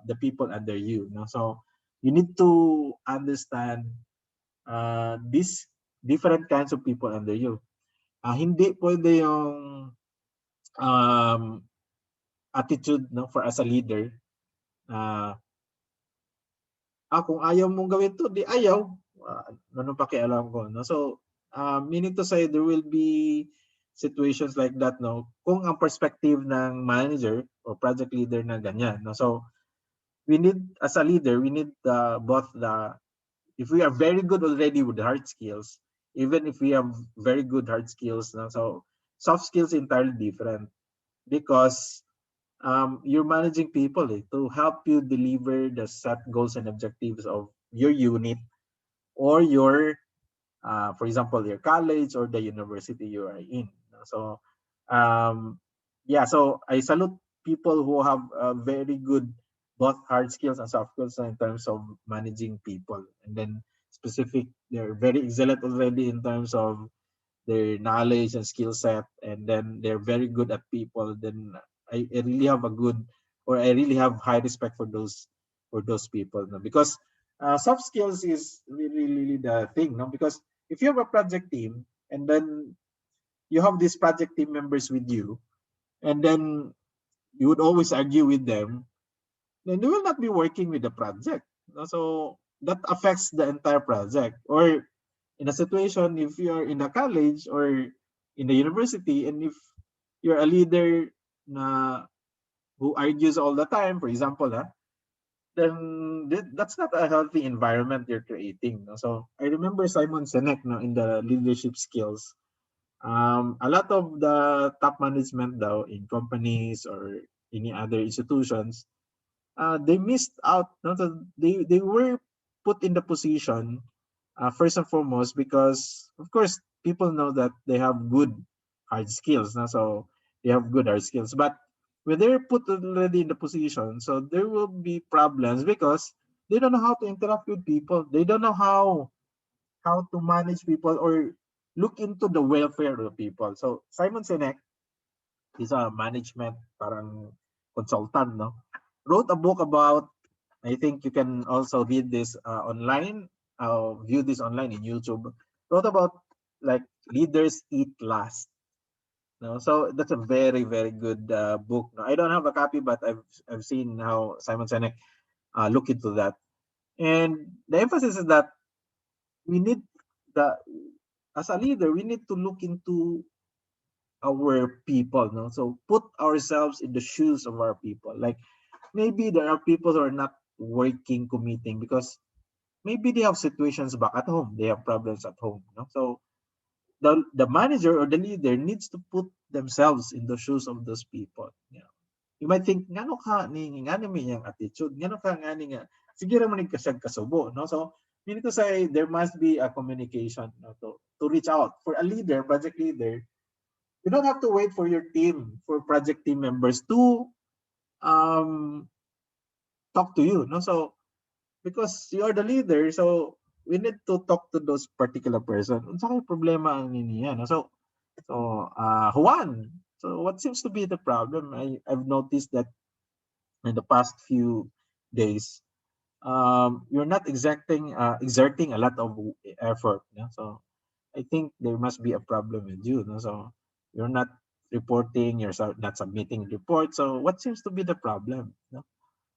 the people under you, no. So you need to understand these different kinds of people under you. Hindi pwede yung um, attitude, no, for as a leader. Kung ayaw mong gawin to, di ayaw. Ano pakialam ko, no? So, meaning to say, there will be situations like that, no? Kung ang perspective ng manager or project leader na ganyan, no? So, we need, as a leader, we need both the if we are very good already with hard skills, even if we have very good hard skills, no, so soft skills entirely different because you're managing people to help you deliver the set goals and objectives of your unit or your for example, your college or the university you are in. So, um, yeah, so I salute people who have very good both hard skills and soft skills in terms of managing people. And then specific, they're very excellent already in terms of their knowledge and skill set, and then they're very good at people. Then I really have a good, or I really have high respect for those people, no? Because soft skills is really the thing, no? Because if you have a project team and then you have these project team members with you, and then you would always argue with them, then you will not be working with the project. No? So that affects the entire project. Or in a situation, if you're in a college or in the university, and if you're a leader na who argues all the time, for example, then that's not a healthy environment you're creating. No? So I remember Simon Sinek, no, in the leadership skills. A lot of the top management though in companies or any other institutions, they missed out. No? So they were put in the position first and foremost because, of course, people know that they have good hard skills. No? So they have good hard skills. But when they're put already in the position, so there will be problems because they don't know how to interact with people. They don't know how to manage people or look into the welfare of the people. So Simon Sinek, he's a management parang consultant, no? Wrote a book about, I think you can also read this online, view this online in YouTube. Wrote about like leaders eat last. No, so that's a very good book. No, I don't have a copy, but I've seen how Simon Sinek look into that. And the emphasis is that we need the as a leader, we need to look into our people. No, so put ourselves in the shoes of our people. Like maybe there are people who are not working, committing because maybe they have situations back at home. They have problems at home. No? So the manager or the leader needs to put themselves in the shoes of those people. Yeah. You might think, ngano ka ni ngano mi yang attitude, ngano ka ngani nga sige ra man kasag kasubo, no? So meaning to say there must be a communication, no, to reach out for a leader, project leader. You don't have to wait for your team, for project team members to um talk to you, no? So because you are the leader, so we need to talk to those particular person. Unsa kay problema ang niya, no? So Juan, so what seems to be the problem? I've noticed that in the past few days, you're not exerting a lot of effort. Yeah? So I think there must be a problem with you. No? So you're not reporting, not submitting reports. So what seems to be the problem? No?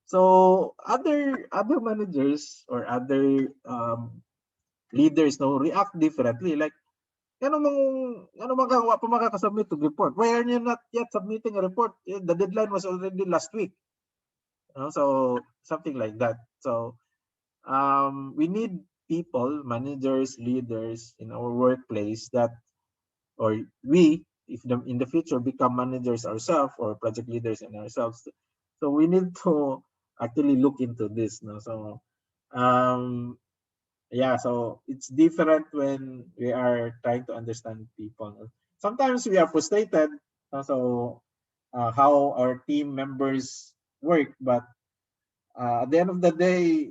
So other managers or other leaders no react differently. Like ano mang pa makakasubmit to report. Why are you not yet submitting a report? The deadline was already last week. So something like that. So we need people, managers, leaders in our workplace that, or we, if in the future become managers ourselves or project leaders in ourselves. So we need to actually look into this. No? So um, yeah, so it's different when we are trying to understand people. Sometimes we are frustrated. So how our team members work, but at the end of the day,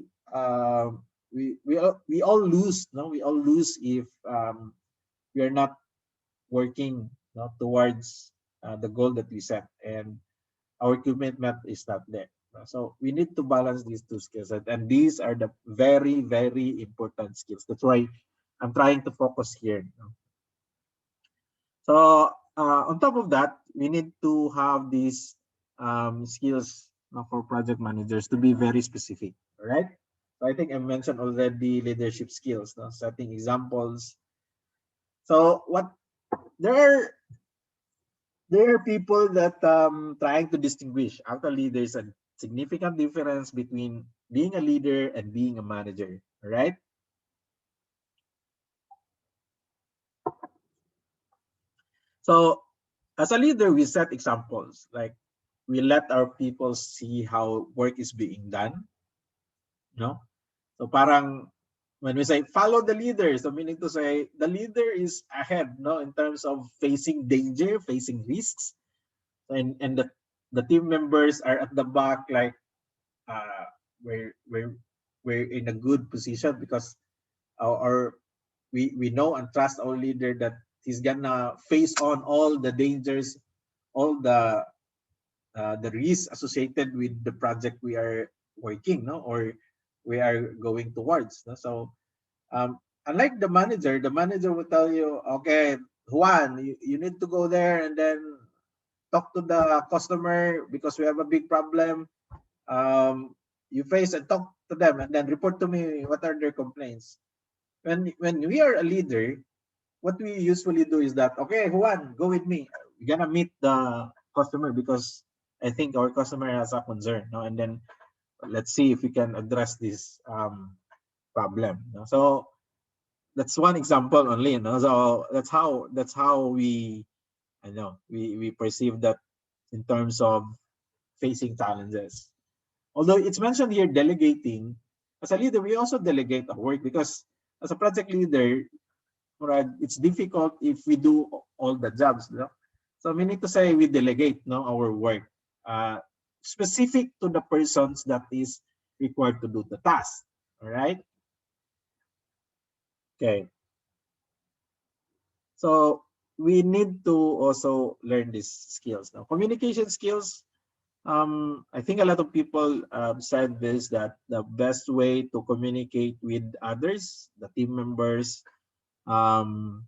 we all lose. No, we all lose if we are not working, no, towards the goal that we set, and our commitment is not there. So we need to balance these two skills, and these are the very important skills. That's why I'm trying to focus here. No? So on top of that, we need to have these skills, no, for project managers to be very specific. All right. So I think I mentioned already leadership skills, no? Setting examples. So what there are there are people that trying to distinguish. Actually, there's a significant difference between being a leader and being a manager. All right. So as a leader, we set examples, like we let our people see how work is being done, you know. So parang when we say follow the leader, so meaning to say the leader is ahead, no, in terms of facing danger, facing risks, and the team members are at the back, like uh, we're we're we're in a good position because our we know and trust our leader that he's gonna face on all the dangers, all the risks associated with the project we are working, no, or we are going towards, no? So unlike the manager will tell you, okay, Juan, you need to go there and then talk to the customer because we have a big problem. You face and talk to them and then report to me what are their complaints. When we are a leader, what we usually do is that, okay, Juan, go with me. We're gonna meet the customer because I think our customer has a concern, no? And then let's see if we can address this problem. No? So that's one example only. No? So that's how we, I know, we perceive that in terms of facing challenges. Although it's mentioned here delegating, as a leader, we also delegate our work because as a project leader, right, it's difficult if we do all the jobs. No? So we need to say we delegate, no, our work uh, specific to the persons that is required to do the task. All right. Okay. So we need to also learn these skills. Now, communication skills. I think a lot of people said this, that the best way to communicate with others, the team members, um,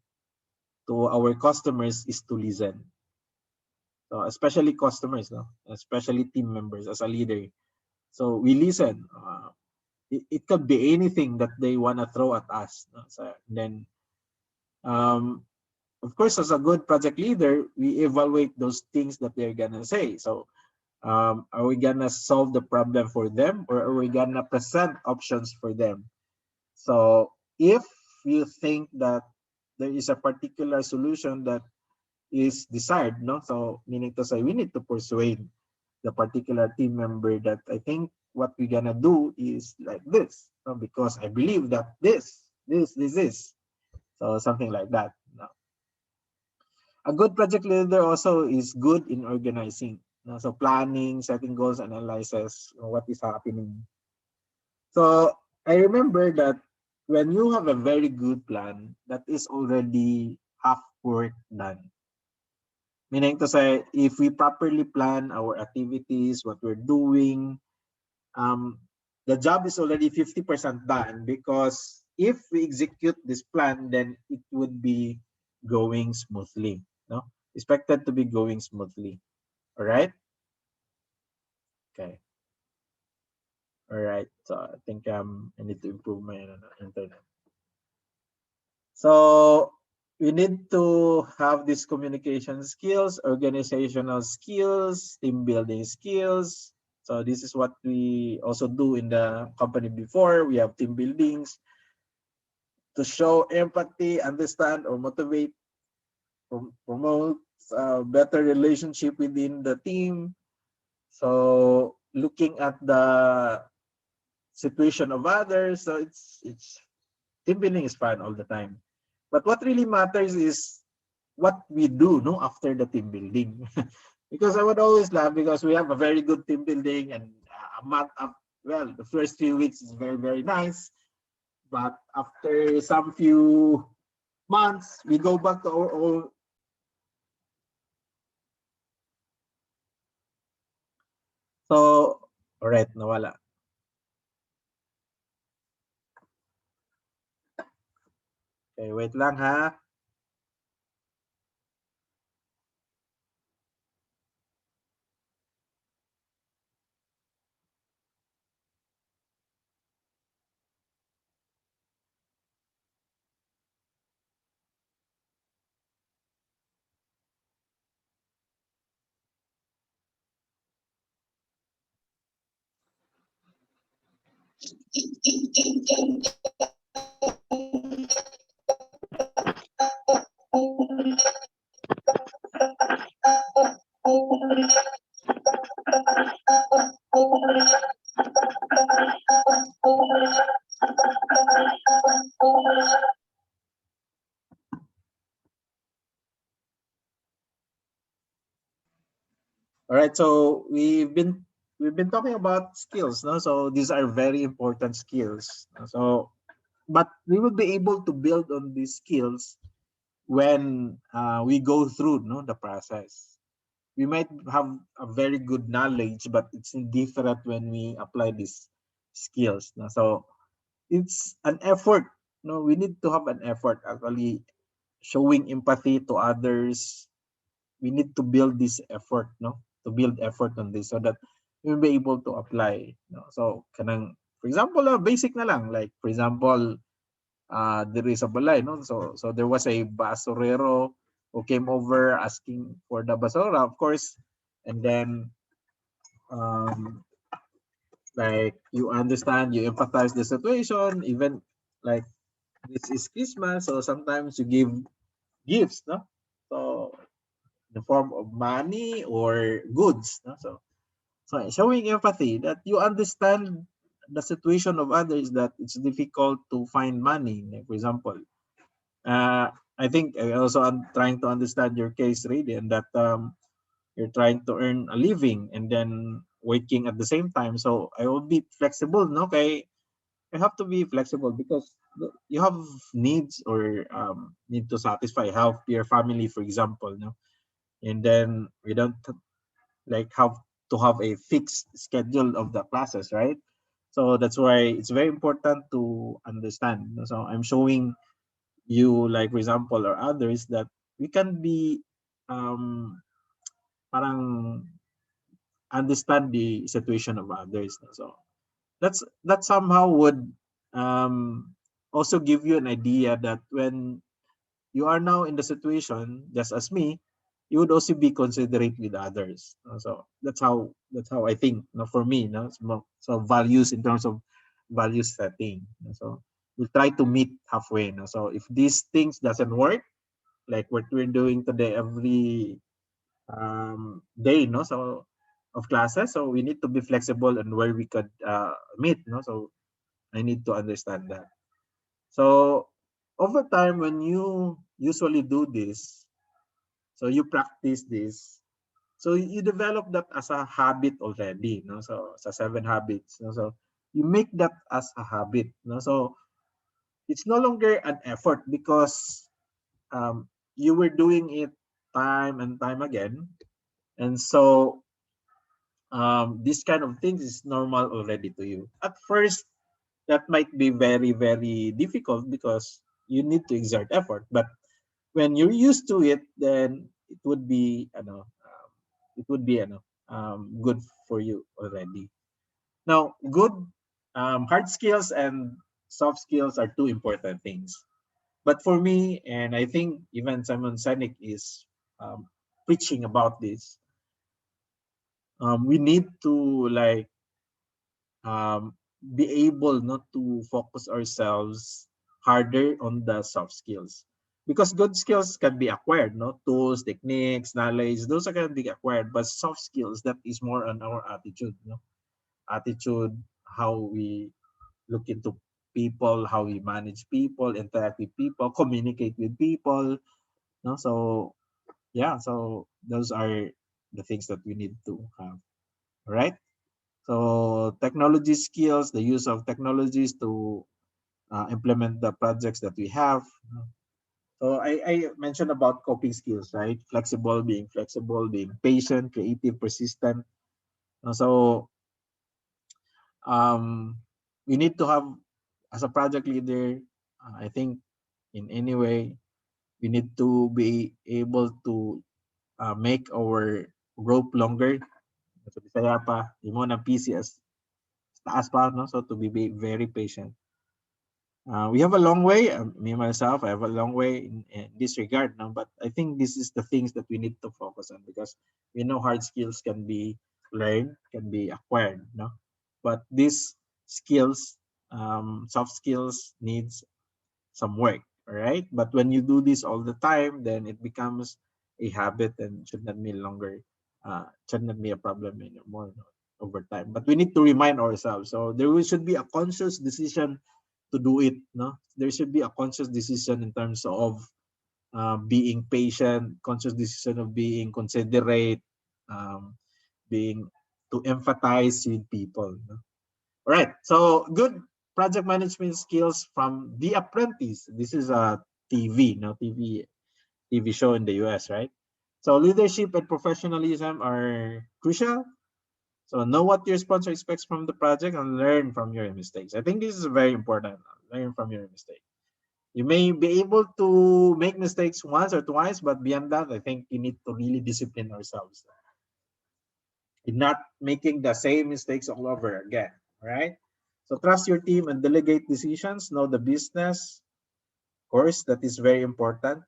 to our customers is to listen. So especially customers, no, especially team members as a leader. So we listen. It could be anything that they wanna throw at us. No? So then, um, of course, as a good project leader, we evaluate those things that they're gonna say. So are we gonna solve the problem for them, or are we gonna present options for them? So if you think that there is a particular solution that is desired, no, so meaning to say we need to persuade the particular team member that I think what we're gonna do is like this, no, because I believe that this is, so something like that. No. A good project leader also is good in organizing, no? So planning, setting goals, analysis what is happening. So I remember that when you have a very good plan, that is already half work done. Meaning to say, if we properly plan our activities, what we're doing, um, the job is already 50% done, because if we execute this plan, then it would be going smoothly. No, expected to be going smoothly. All right. Okay. All right. So I think I need to improve my internet. So we need to have these communication skills, organizational skills, team building skills. So this is what we also do in the company before. We have team buildings to show empathy, understand, or motivate, promote better relationship within the team. So looking at the situation of others. So it's team building is fun all the time. But what really matters is what we do, no, after the team building. Because I would always laugh because we have a very good team building, and a month up, well, the first few weeks is very, very nice. But after some few months, we go back to our old. So, alright, nawala. Okay, wait lang ha. All right, so we've been talking about skills, no? So these are very important skills. So, but we will be able to build on these skills when we go through, no, the process. We might have a very good knowledge, but it's different when we apply these skills. No? So it's an effort. No, we need to have an effort actually showing empathy to others. We need to build this effort, no, to build effort on this so that we'll be able to apply. No? So kanang, for example, basic na lang, like for example, there is a balay, no? So there was a basurero who came over asking for the basura, of course, and then um, like you understand, you empathize the situation, even like this is Christmas, so sometimes you give gifts, no? So in the form of money or goods, no? So showing empathy that you understand the situation of others, that it's difficult to find money. Like for example, I think I also am trying to understand your case, really, and that you're trying to earn a living and then working at the same time. So I will be flexible, no? Okay, I have to be flexible because you have needs or need to satisfy, help your family, for example, no? And then we don't like have to have a fixed schedule of the classes, right? So that's why it's very important to understand. So I'm showing you, like for example, or others, that we can be um parang understand the situation of others. So that somehow would um also give you an idea that when you are now in the situation just as me, you would also be considerate with others. So that's how I think, for me, so values, in terms of value setting. So we try to meet halfway. So if these things doesn't work, like what we're doing today, every day, so of classes, so we need to be flexible and where we could meet. So I need to understand that. So over time, when you usually do this, so you practice this, so you develop that as a habit already. So sa 7 habits, so you make that as a habit. So it's no longer an effort because you were doing it time and time again, and so this kind of things is normal already to you. At first, that might be very, very difficult because you need to exert effort. But when you're used to it, then it would be, good for you already. Now, good hard skills and soft skills are two important things. But for me, and I think even Simon Sinek is preaching about this, we need to like be able not to focus ourselves harder on the soft skills, because good skills can be acquired, tools, techniques, knowledge, those are can be acquired, but soft skills, that is more on our attitude, attitude, how we look into people, how we manage people, interact with people, communicate with people, so yeah, so those are the things that we need to have, right? So technology skills, the use of technologies to implement the projects that we have. So I mentioned about coping skills, right? Flexible, being patient, creative, persistent. So um, we need to have, as a project leader, I think in any way, we need to be able to make our rope longer. So Bisaya pa, yung mo ng PC as taas pa, no? So to be very patient. We have a long way. Me myself, I have a long way in this regard now. But I think this is the things that we need to focus on, because we know hard skills can be learned, can be acquired. No, but these skills, soft skills, needs some work. All right. But when you do this all the time, then it becomes a habit and should not be a problem anymore, over time. But we need to remind ourselves. So should be a conscious decision to do it. There should be a conscious decision in terms of being patient, conscious decision of being considerate, um, being to empathize with people. All right. So good project management skills from The Apprentice. This is a TV, no TV show in the US, right? So leadership and professionalism are crucial. So know what your sponsor expects from the project and learn from your mistakes. I think this is very important. Learn from your mistakes. You may be able to make mistakes once or twice, but beyond that, I think you need to really discipline ourselves in not making the same mistakes all over again. All right. So trust your team and delegate decisions. Know the business. Of course, that is very important.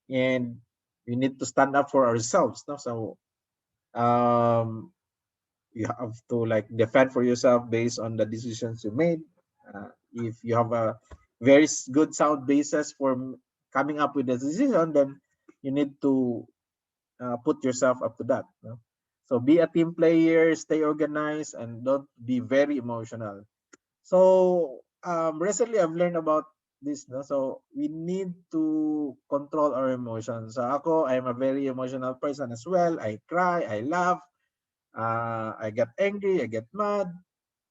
And we need to stand up for ourselves. No? So um, you have to like defend for yourself based on the decisions you made. If you have a very good sound basis for coming up with a decision, then you need to put yourself up to that. No? So be a team player, stay organized, and don't be very emotional. So recently I've learned about this. No? So we need to control our emotions. So ako, I'm a very emotional person as well. I cry, I laugh, I get angry, I get mad.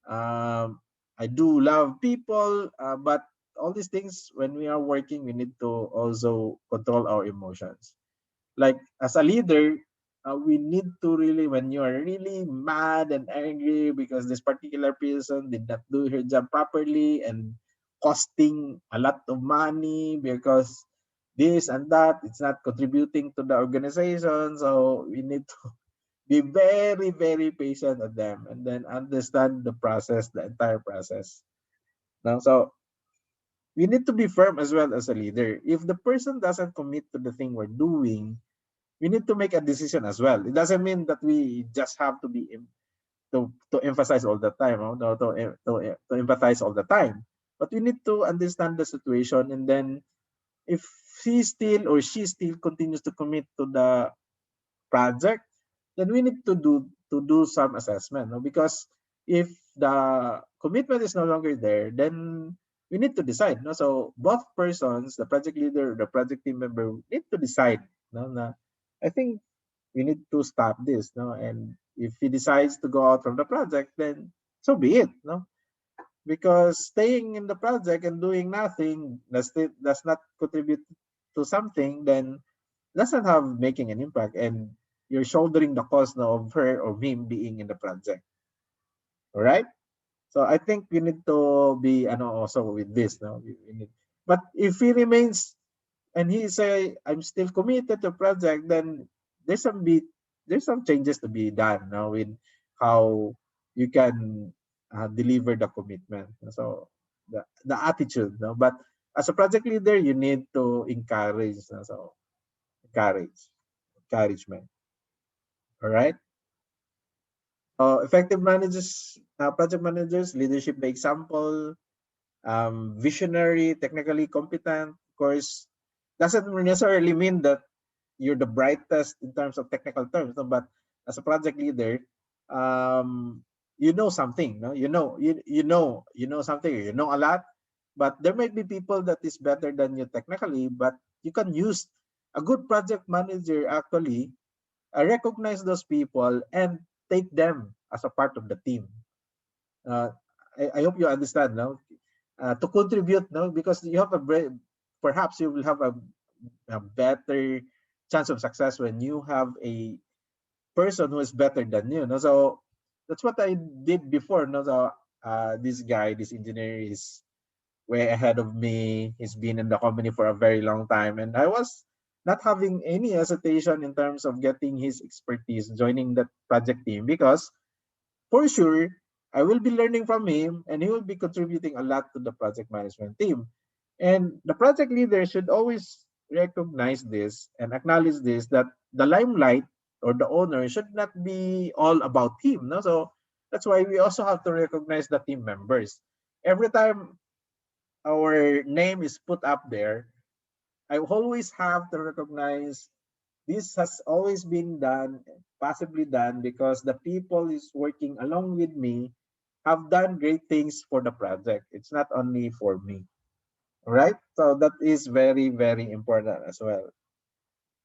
Um, I do love people, but all these things, when we are working, we need to also control our emotions. Like as a leader, we need to really, when you are really mad and angry because this particular person did not do her job properly and costing a lot of money because this and that, it's not contributing to the organization. So we need to be very, very patient with them and then understand the process, the entire process. Now, so we need to be firm as well as a leader. If the person doesn't commit to the thing we're doing, we need to make a decision as well. It doesn't mean that we just have to be to emphasize all the time, no, to empathize all the time. But we need to understand the situation, and then if he still or she still continues to commit to the project, then we need to do some assessment, no? Because if the commitment is no longer there, then we need to decide. No? So both persons, the project leader, the project team member, need to decide. No, na, I think we need to stop this. No, and if he decides to go out from the project, then so be it. No, because staying in the project and doing nothing does not contribute to something, then doesn't have making an impact, and you're shouldering the cost now of her or him being in the project. All right. So I think we need to be also with this. No, we need, but if he remains and he say I'm still committed to project, then there's some be there's some changes to be done now with how you can deliver the commitment. So the attitude, no? But as a project leader, you need to encourage. No? So encouragement. All right. Effective managers, project managers, leadership by example, visionary, technically competent. Of course, doesn't necessarily mean that you're the brightest in terms of technical terms, no? But as a project leader, you know something, no? You know something. You know a lot, but there might be people that is better than you technically, but you can use a good project manager actually recognize those people and take them as a part of the team. Uh, I hope you understand now. To contribute, no, because you have perhaps you will have a better chance of success when you have a person who is better than you. No? So that's what I did before. No? So this guy, this engineer is way ahead of me. He's been in the company for a very long time, and I was not having any hesitation in terms of getting his expertise, joining that project team, because for sure I will be learning from him, and he will be contributing a lot to the project management team. And the project leader should always recognize this and acknowledge this, that the limelight or the owner should not be all about him. No? So that's why we also have to recognize the team members. Every time our name is put up there, I always have to recognize this has always been done, possibly done, because the people is working along with me have done great things for the project. It's not only for me. Right? So that is very, very important as well.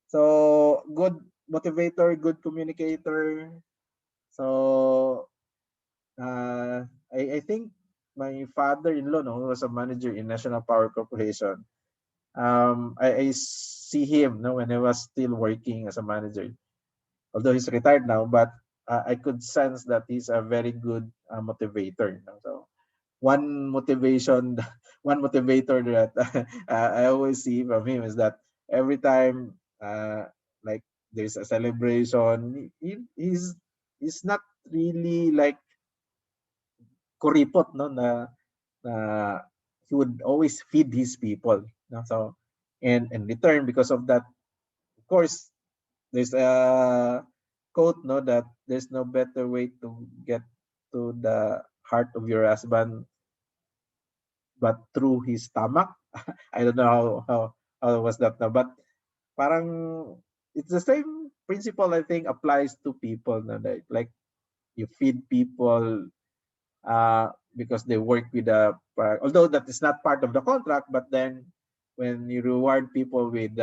So good motivator, good communicator. So I think my father-in-law, no, who was a manager in National Power Corporation. I see him, no, when I was still working as a manager. Although he's retired now, but I could sense that he's a very good motivator. You know? So one motivation, one motivator that I always see from him is that every time, like there's a celebration, he's not really like kuripot, no, na he would always feed his people. No? So, and in return, because of that, of course, there's a quote, no, that there's no better way to get to the heart of your husband but through his stomach. I don't know how was that now, but parang it's the same principle I think applies to people. No? Like you feed people because they work with although that is not part of the contract, but then when you reward people with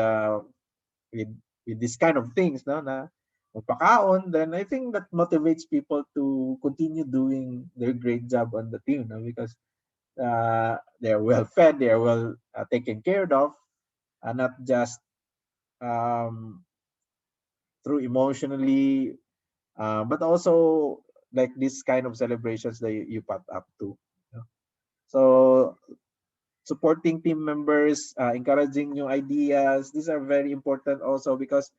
with this kind of things, no, na magpakaon, then I think that motivates people to continue doing their great job on the team, no? Because they are well fed, they are well taken care of, not just um, through emotionally, but also like this kind of celebrations that you put up to. You know? So supporting team members, encouraging new ideas, these are very important also because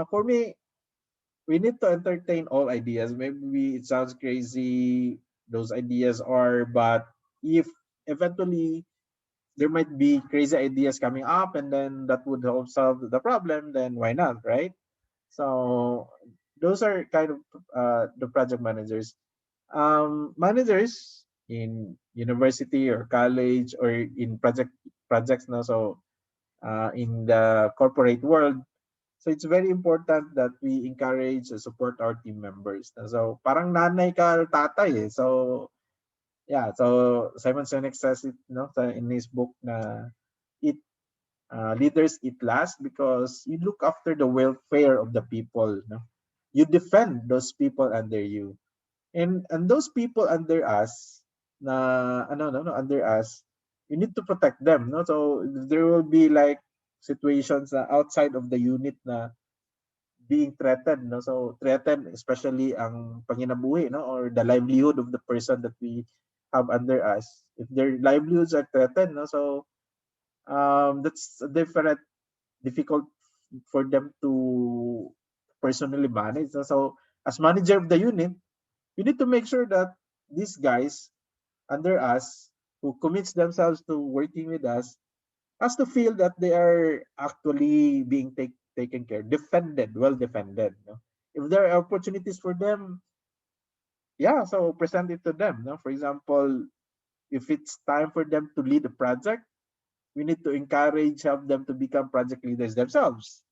for me, we need to entertain all ideas. Maybe it sounds crazy, those ideas are, but if eventually there might be crazy ideas coming up and then that would help solve the problem, then why not, right? So those are kind of the project managers. Managers in university or college or in projects now, so in the corporate world, so it's very important that we encourage and support our team members. So parang nanay ka tatay eh. So yeah, so Simon Sinek says it, no, in his book na it leaders eat last because you look after the welfare of the people. No? You defend those people under you, and those people under us, na ano no, no under us, you need to protect them. No, so there will be like situations outside of the unit na being threatened. No, so threatened especially ang panginabuhi, no, or the livelihood of the person that we have under us. If their livelihoods are threatened, no, so that's a difficult for them to personally manage. So as manager of the unit, you need to make sure that these guys under us who commits themselves to working with us has to feel that they are actually being taken care, defended, well defended. No? If there are opportunities for them, yeah, so present it to them. No? For example, if it's time for them to lead a project, we need to encourage, help them to become project leaders themselves.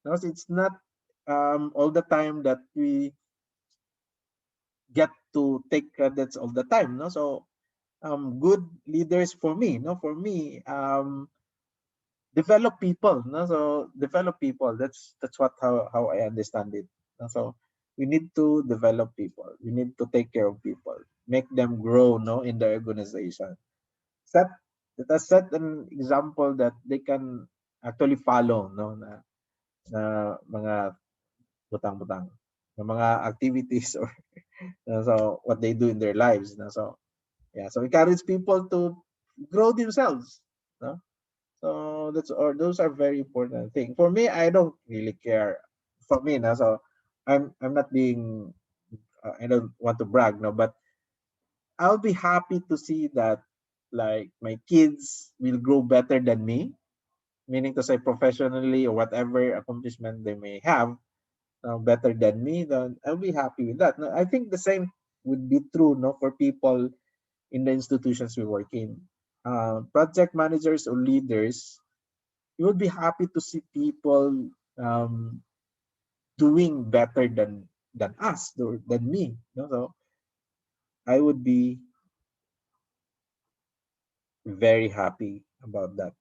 No? So it's not all the time that we get to take credits all the time. No? So good leaders for me, no, for me, develop people, no, so develop people. That's what how I understand it. No? So we need to develop people. We need to take care of people, make them grow, no, in the organization. Set Let us set an example that they can actually follow, no, na mga butang-butang, na mga activities or so what they do in their lives. No? So yeah, so encourage people to grow themselves. No? So those are very important thing. For me, I don't really care. For me, no, so I'm not being I don't want to brag, no, but I'll be happy to see that like my kids will grow better than me, meaning to say professionally or whatever accomplishment they may have, better than me. Then I'll be happy with that. No, I think the same would be true, no, for people in the institutions we work in. Project managers or leaders, you would be happy to see people doing better than us or than me. You know? So I would be very happy about that.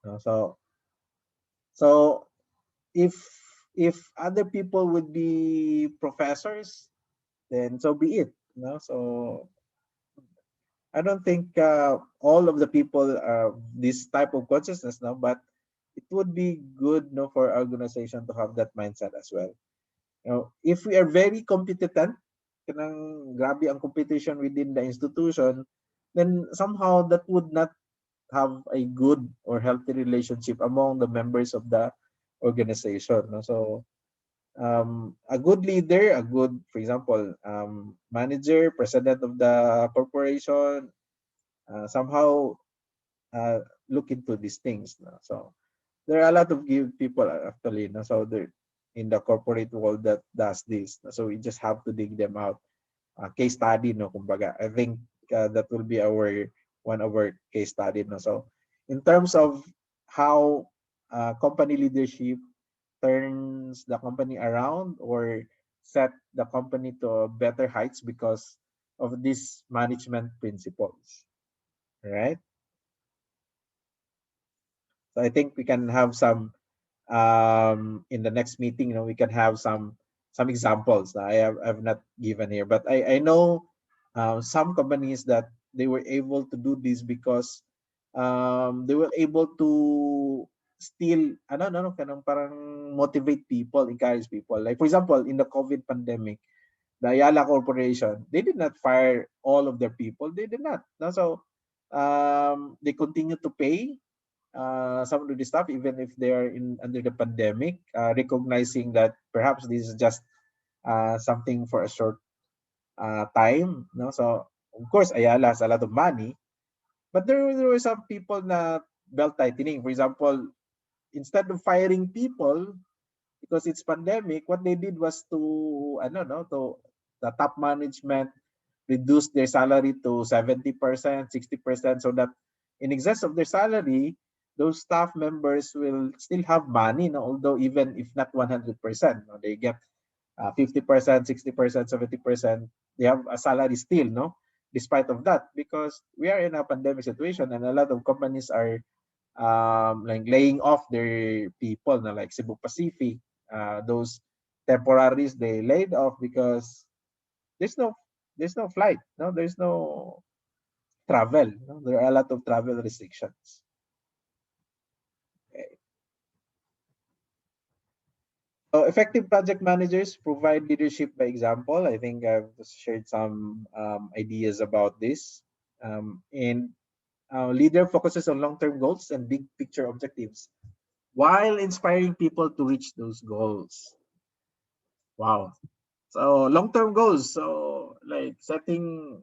You know? So if If other people would be professors, then so be it. So I don't think all of the people this type of consciousness now, but it would be good for our organization to have that mindset as well. If we are very competent, kanang grabe ang competition within the institution, then somehow that would not have a good or healthy relationship among the members of the organization. So a good leader, a good, for example, manager, president of the corporation, somehow uh, look into these things. So there are a lot of give people actually. So they're in the corporate world that does this. So we just have to dig them out. Case study, kumbaga. I think that will be our one of our case study. So in terms of how company leadership turns the company around or set the company to better heights because of these management principles, right? So I think we can have some in the next meeting. We can have some examples that I've not given here, but I know some companies that they were able to do this because they were able to still ano kanang parang motivate people, encourage people. Like for example, in the COVID pandemic, the Ayala Corporation, they did not fire all of their people. They did not. No? So they continue to pay some of the staff, even if they are in under the pandemic, recognizing that perhaps this is just something for a short time. So of course, Ayala has a lot of money, but there were some people na belt tightening. For example, instead of firing people because it's pandemic, what they did was to I don't know to the top management reduce their salary to 70%, 60%, so that in excess of their salary, those staff members will still have money, although even if not 100%, they get 50%, 60%, 70%, they have a salary still, despite of that, because we are in a pandemic situation and a lot of companies are like laying off their people, like Cebu Pacific, those temporaries they laid off because there's no there's no flight, there's no travel, there are a lot of travel restrictions. Okay. So effective project managers provide leadership by example. I think I've shared some ideas about this. And leader focuses on long-term goals and big picture objectives while inspiring people to reach those goals. Wow. So long-term goals. So like setting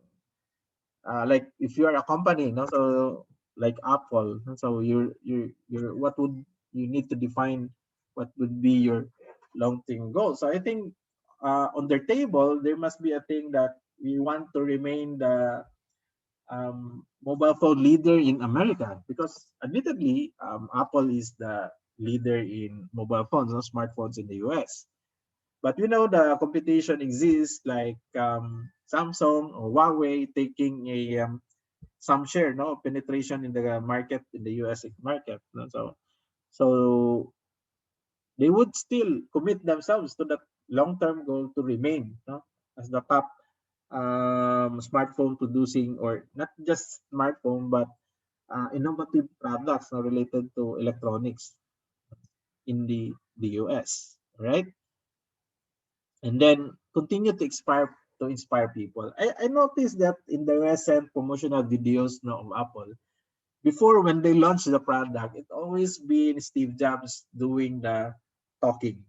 like if you are a company, so like Apple, so you're what would you need to define what would be your long-term goal. So I think on their table there must be a thing that we want to remain the mobile phone leader in America, because admittedly Apple is the leader in mobile phones, smartphones in the US. But we know the competition exists, like Samsung or Huawei taking a some share, penetration in the market, in the US market. So they would still commit themselves to that long-term goal to remain, as the top smartphone producing, or not just smartphone, but innovative products related to electronics in the US, right? And then continue to inspire people. I noticed that in the recent promotional videos of Apple, before when they launched the product, it always been Steve Jobs doing the talking.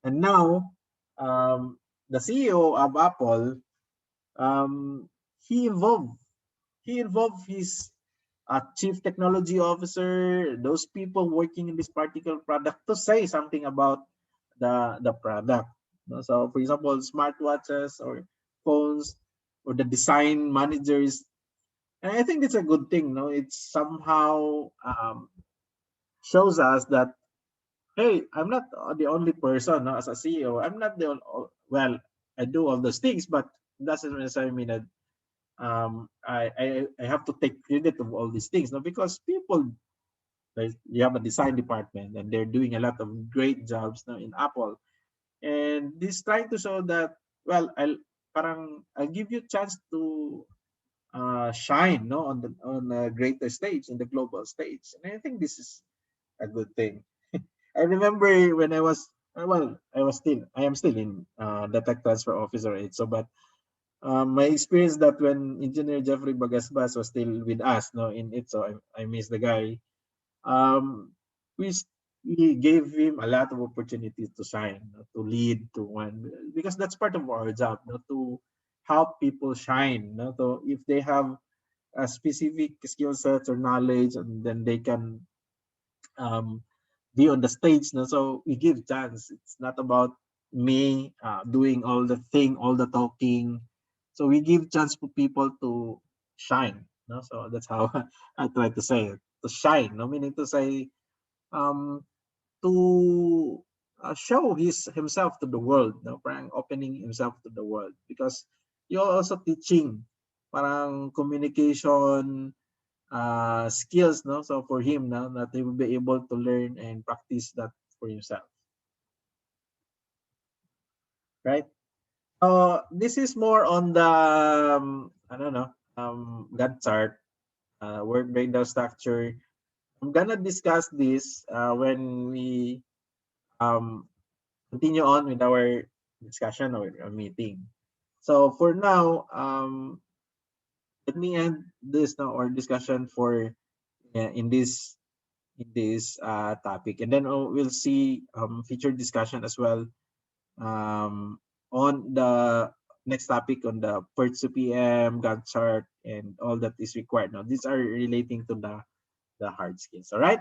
And now, the CEO of Apple, um, he involved his chief technology officer, those people working in this particular product, to say something about the product. So, for example, smartwatches or phones, or the design managers. And I think it's a good thing. It somehow shows us that, hey, I'm not the only person, as a CEO. I'm not the well, I do all those things, but it doesn't necessarily mean that I have to take credit of all these things. Because people You have a design department, and they're doing a lot of great jobs now in Apple. And this trying to show that, well, I'll give you a chance to shine, no, on a greater stage, in the global stage. And I think this is a good thing. I remember when I was well, I am still in the tech transfer officer, right? So, but my experience that when Engineer Jeffrey Bagasbas was still with us, no, in it, so I miss the guy. Um, we s- we gave him a lot of opportunities to shine, no, to lead, to one, because that's part of our job, no, to help people shine. No, so if they have a specific skill sets or knowledge, and then they can um, be on the stage. No? So we give chance. It's not about me doing all the thing, all the talking. So we give chance for people to shine. No? So that's how I try to say it. To shine. No? Meaning to say, um, to show himself to the world. No? Parang opening himself to the world. Because you're also teaching parang communication, skills, no, so for him now, that he will be able to learn and practice that for himself, right? So this is more on the I don't know, Gantt chart, work breakdown structure. I'm gonna discuss this when we um continue on with our discussion or our meeting. So for now, let me end this now, or discussion for in this topic, and then we'll see future discussion as well on the next topic on the PERT CPM, Gantt chart, and all that is required. Now, these are relating to the hard skills. All right.